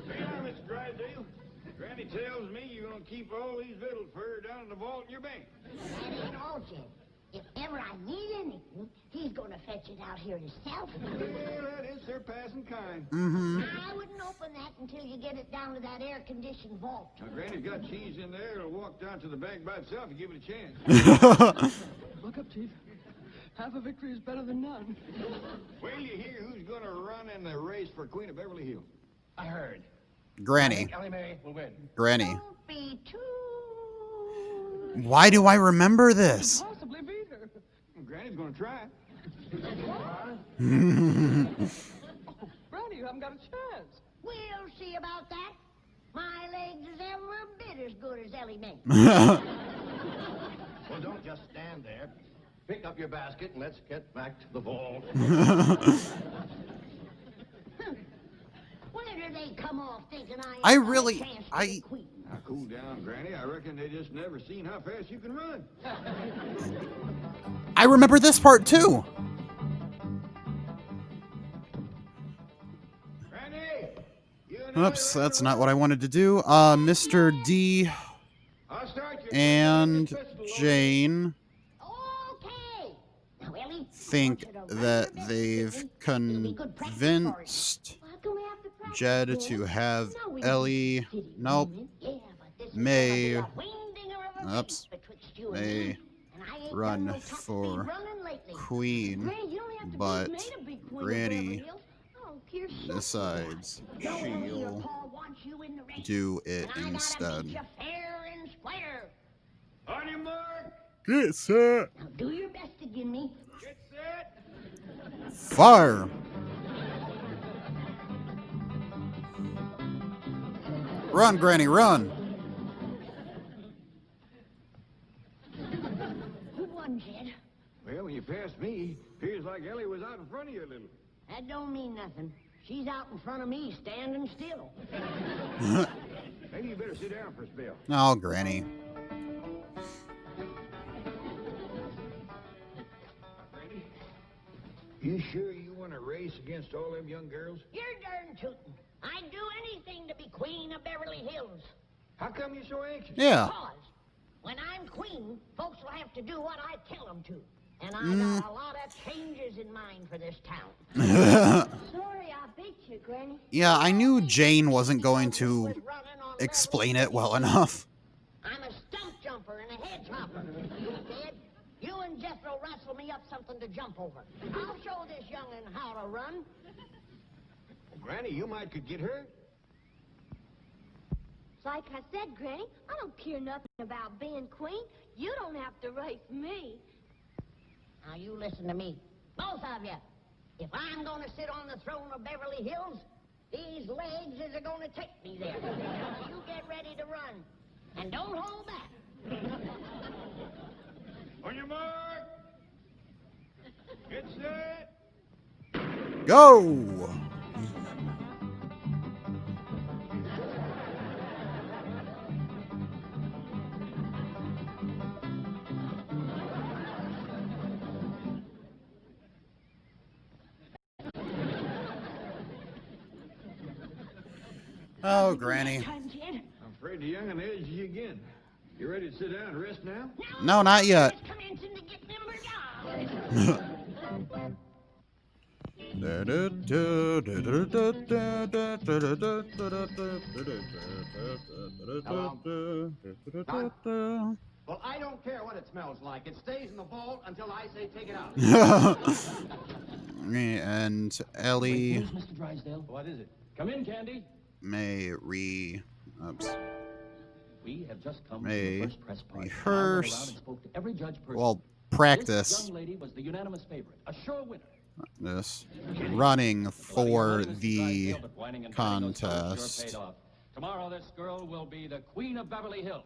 Hey, now, Mr. Drysdale. Granny tells me you're going to keep all these victuals for her down in the vault in your bank. That ain't all, Jed. If ever I need anything, he's going to fetch it out here himself. Well, that is surpassing kind. Mm-hmm. I wouldn't open that until you get it down to that air-conditioned vault. Now, Granny's got cheese in there. It'll walk down to the bank by itself and give it a chance. Look up, Chief. Half a victory is better than none. Wait till you hear who's going to run in the race for Queen of Beverly Hills. I heard. Granny. Ellie Mae will win. Granny. Don't be too... Why do I remember this? Possibly beat her. Granny's going to try. Granny, you haven't got a chance. We'll see about that. My legs is every bit as good as Ellie Mae. Well, don't just stand there. Pick up your basket and let's get back to the vault. Where do they come off thinking I ain't got a really... chance to I... be queen? Now, cool down, Granny. I reckon they just never seen how fast you can run. I remember this part, too. Granny! Oops, that's not what I wanted to do. Mr. D and Jane think that they've convinced Jed to have Ellie, nope, May, oops, May run for queen, but Granny decides she'll do it instead. On your mark! Get set! Now do your best to give me. Get set! Fire! Run, Granny, run! That don't mean nothing. She's out in front of me, standing still. Maybe you better sit down for a spell. Oh, Granny. You sure you want to race against all them young girls? You're darn tootin'. I'd do anything to be queen of Beverly Hills. How come you're so anxious? Yeah. Because when I'm queen, folks will have to do what I tell them to. And I got a lot of changes in mind for this town. Sorry I beat you, Granny. Yeah, I knew Jane wasn't going to explain it well enough. I'm a stump jumper and a hedge hopper. Dad, you and Jethro wrestle me up something to jump over. I'll show this young'un how to run. Well, Granny, you might could get hurt. Like I said, Granny, I don't care nothing about being queen. You don't have to race me. Now you listen to me, both of you. If I'm going to sit on the throne of Beverly Hills, these legs are going to take me there. You get ready to run, and don't hold back. On your mark. Get set. Go! Oh, Granny. Time, kid. I'm afraid the young'un edged you again. You ready to sit down and rest now? No, not yet. It's commencing to get nimber down. Well, I don't care what it smells like. It stays in the vault until I say take it out. And Ellie Who's Mr. Drysdale? What is it? Come in, Candy. may oops. We have just come May from the first press party. rehearse. I went around and spoke to every judge person. Well, This practice young lady was the unanimous favorite, a sure winner. this running for Mr. the Drysdale, but whining and petting those folks sure contest. paid off. Tomorrow, this girl will be the queen of Beverly Hills.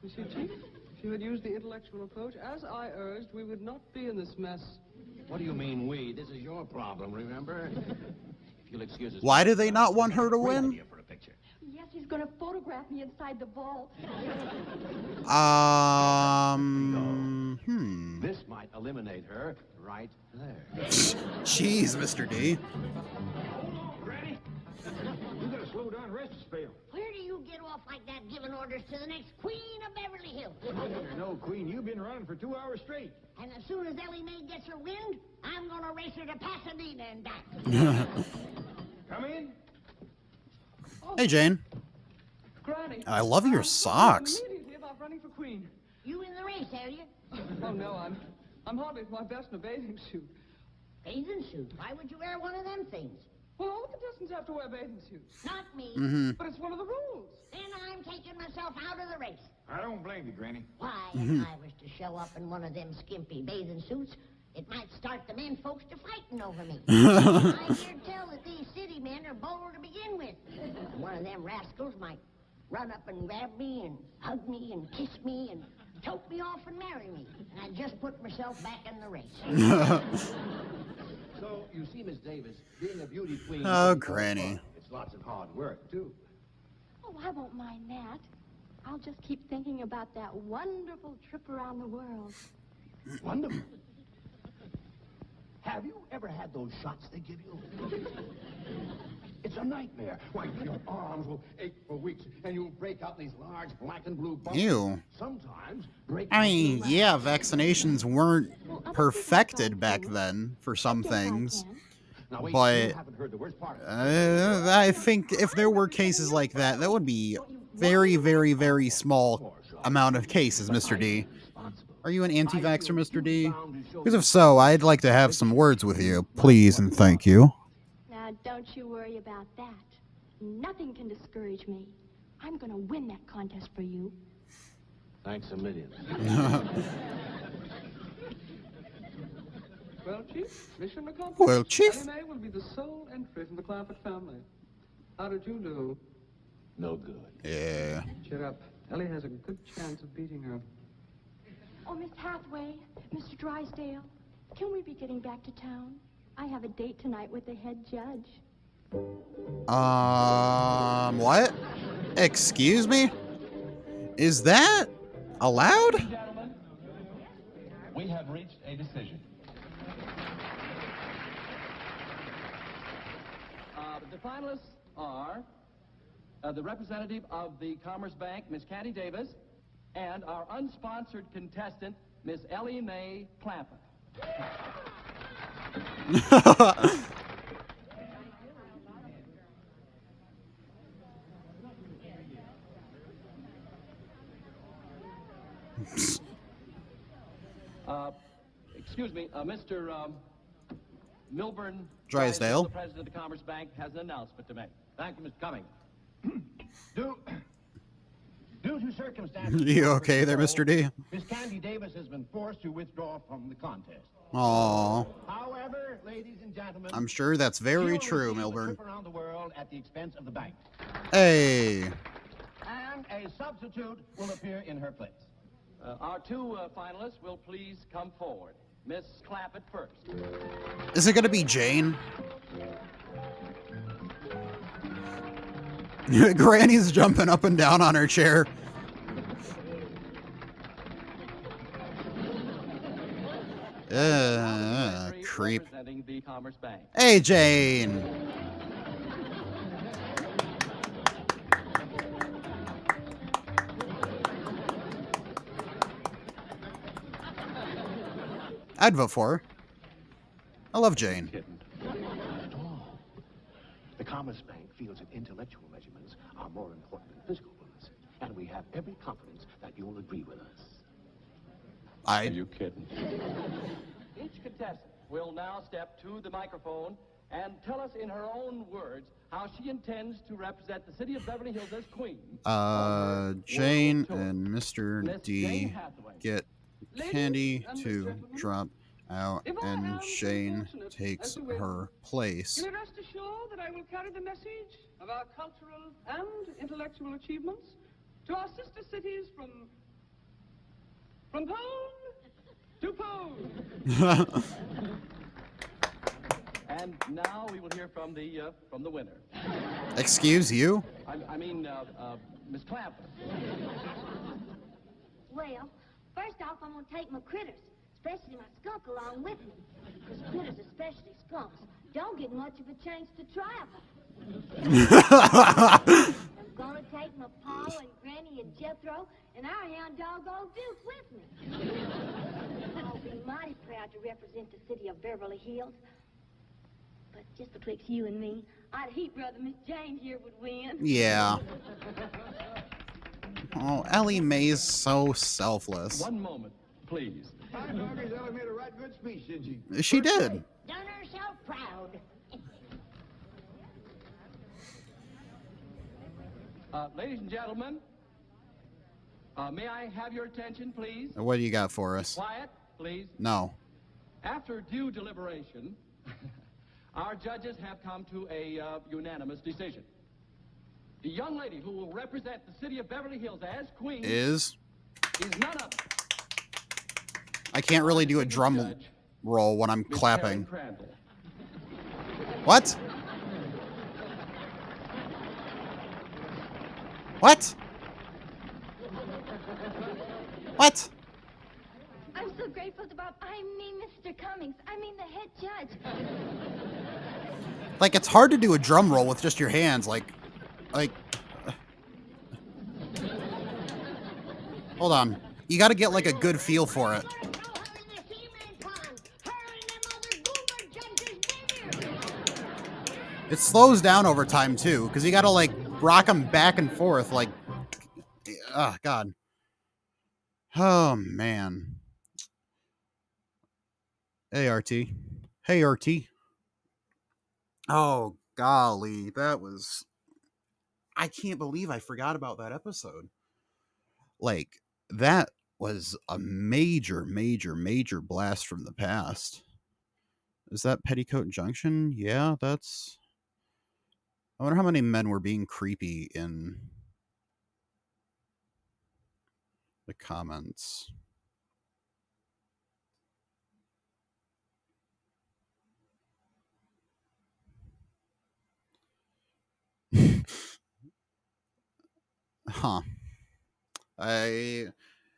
You see, Chief, if you had used the intellectual approach, as I urged, we would not be in this mess. What do you mean, we? This is your problem, remember? If you'll excuse us. Why do they not want her to Great win? idea for a picture. Yes, he's going to photograph me inside the vault. This might eliminate her right there. Jeez, Mr. D. Granny, you gotta slow down and rest a spell. Where do you get off like that giving orders to the next queen of Beverly Hills? You're no queen. You've been running for 2 hours straight. And as soon as Ellie Mae gets her wind, I'm going to race her to Pasadena and back. Come in. Hey, Jane. Granny. I love your socks. Immediately about running for queen. You in the race, are you? Oh, no, I'm hardly at my best in a bathing suit. Bathing suit? Why would you wear one of them things? Well, all the contestants have to wear bathing suits. Not me. But it's one of the rules. Then I'm taking myself out of the race. I don't blame you, Granny. Why, if I was to show up in one of them skimpy bathing suits, it might start the men folks to fighting over me. I hear tell that these city men are bold to begin with. One of them rascals might run up and grab me and hug me and kiss me and tote me off and marry me. And I just put myself back in the race. So, you see, Miss Davis, being a beauty queen... Oh, isn't Granny. fun. It's lots of hard work, too. Oh, I won't mind that. I'll just keep thinking about that wonderful trip around the world. Wonderful. Have you ever had those shots they give you? It's a nightmare. Why, your arms will ache for weeks, and you'll break out these large black and blue bumps. Ew. Sometimes break. I mean, yeah, vaccinations weren't perfected back then for some things. Now, wait, But you haven't heard the worst part. I think if there were cases like that, that would be very, very, very small amount of cases, Mr. D. Are you an anti-vaxxer, Mr. D? Because if so, I'd like to have some words with you, please and thank you. Now, don't you worry about that. Nothing can discourage me. I'm going to win that contest for you. Thanks a million. Well, Chief, mission accomplished. Well, Chief. Ellie Mae will be the sole entry from the Clampett family. How did you do? No good. Yeah. Cheer up. Ellie has a good chance of beating her. Oh, Miss Hathaway, Mr. Drysdale, can we be getting back to town? I have a date tonight with the head judge. What? Excuse me? Is that allowed? Ladies and gentlemen, we have reached a decision. The finalists are the representative of the Commerce Bank, Miss Candy Davis, and our unsponsored contestant, Miss Ellie Mae Clampett. Excuse me, Mr. Milburn Drysdale. the president of the Commerce Bank, has an announcement to make. Thank you, Mr. Cummings. Due to circumstances... You okay there, Mr. D? Miss Candy Davis has been forced to withdraw from the contest. Aww. However, ladies and gentlemen... I'm sure that's very she'll true, receive a Milburn. trip around the world at the expense of the bank. Hey. And a substitute will appear in her place. Our two finalists will please come forward. Miss Clampett first. Is it gonna be Jane? Granny's jumping up and down on her chair. Creep. Representing the Commerce Bank. Hey, Jane. I'd vote for her. I love Jane. The Commerce Bank feels that intellectual measurements are more important than physical ones, and we have every confidence that you'll agree with us. Are you kidding? Each contestant will now step to the microphone and tell us in her own words how she intends to represent the city of Beverly Hills as queen. Jane and Mr. D get candy to drop out, and Jane takes her place. You may rest assured that I will carry the message of our cultural and intellectual achievements to our sister cities from pole to pole. And now we will hear from the winner. Excuse you? I mean, Miss Clampett. Well, first off, I'm going to take my critters, especially my skunk, along with me. Because critters, especially skunks, don't get much of a chance to travel. I'm going to take my Pa and Granny and Jethro and our hound dog Old Duke with me. I'll be mighty proud to represent the city of Beverly Hills. But just betwixt you and me, I'd heap rather Miss Jane here would win. Yeah. Oh, Ellie Mae's so selfless. One moment, please. I Doggies, Ellie made a right good speech, didn't she? She did. Done herself proud. Ladies and gentlemen, may I have your attention, please? What do you got for us? Quiet, please. No. After due deliberation, our judges have come to a unanimous decision. The young lady who will represent the city of Beverly Hills as queen Is none other. I can't really do a drum roll when I'm Miss clapping. Karen Crandall. What? What? What? I'm so grateful to Bob. I mean, Mr. Cummings. I mean, the head judge. Like, it's hard to do a drum roll with just your hands. Like. Hold on. You got to get like a good feel for it. It slows down over time too, because you got to like rock them back and forth. Like, oh God. Oh man. Hey RT. Hey RT. Oh golly, that was. I can't believe I forgot about that episode. Like, that was a major, major, major blast from the past. Is that Petticoat Junction? Yeah, that's... I wonder how many men were being creepy in the comments. Huh.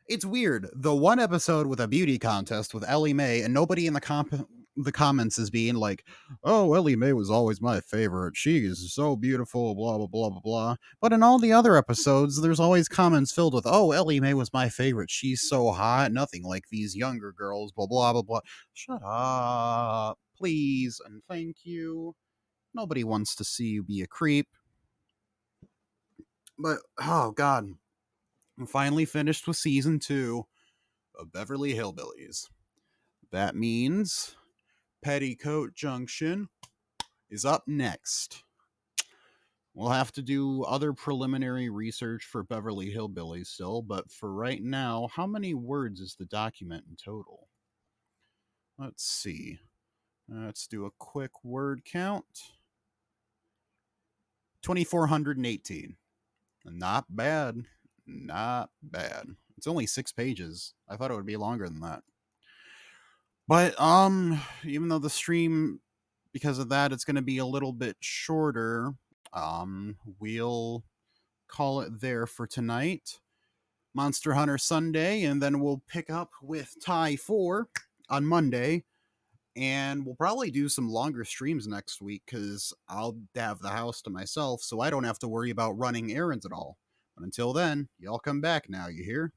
It's weird. The one episode with a beauty contest with Ellie Mae, and nobody in the comments is being like, "Oh, Ellie Mae was always my favorite. She is so beautiful." Blah blah blah blah blah. But in all the other episodes, there's always comments filled with, "Oh, Ellie Mae was my favorite. She's so hot. Nothing like these younger girls." Blah blah blah blah. Shut up, please, and thank you. Nobody wants to see you be a creep. But oh god, I'm finally finished with season 2 of Beverly Hillbillies. That means Petticoat Junction is up next. We'll have to do other preliminary research for Beverly Hillbillies still, but for right now, how many words is the document in total? Let's see. Let's do a quick word count. 2,418. Not bad. Not bad. It's only 6 pages. I thought it would be longer than that. But even though the stream, because of that, it's going to be a little bit shorter, we'll call it there for tonight. Monster Hunter Sunday, and then we'll pick up with Tie 4 on Monday, and we'll probably do some longer streams next week because I'll have the house to myself, so I don't have to worry about running errands at all. But until then, y'all come back now, you hear?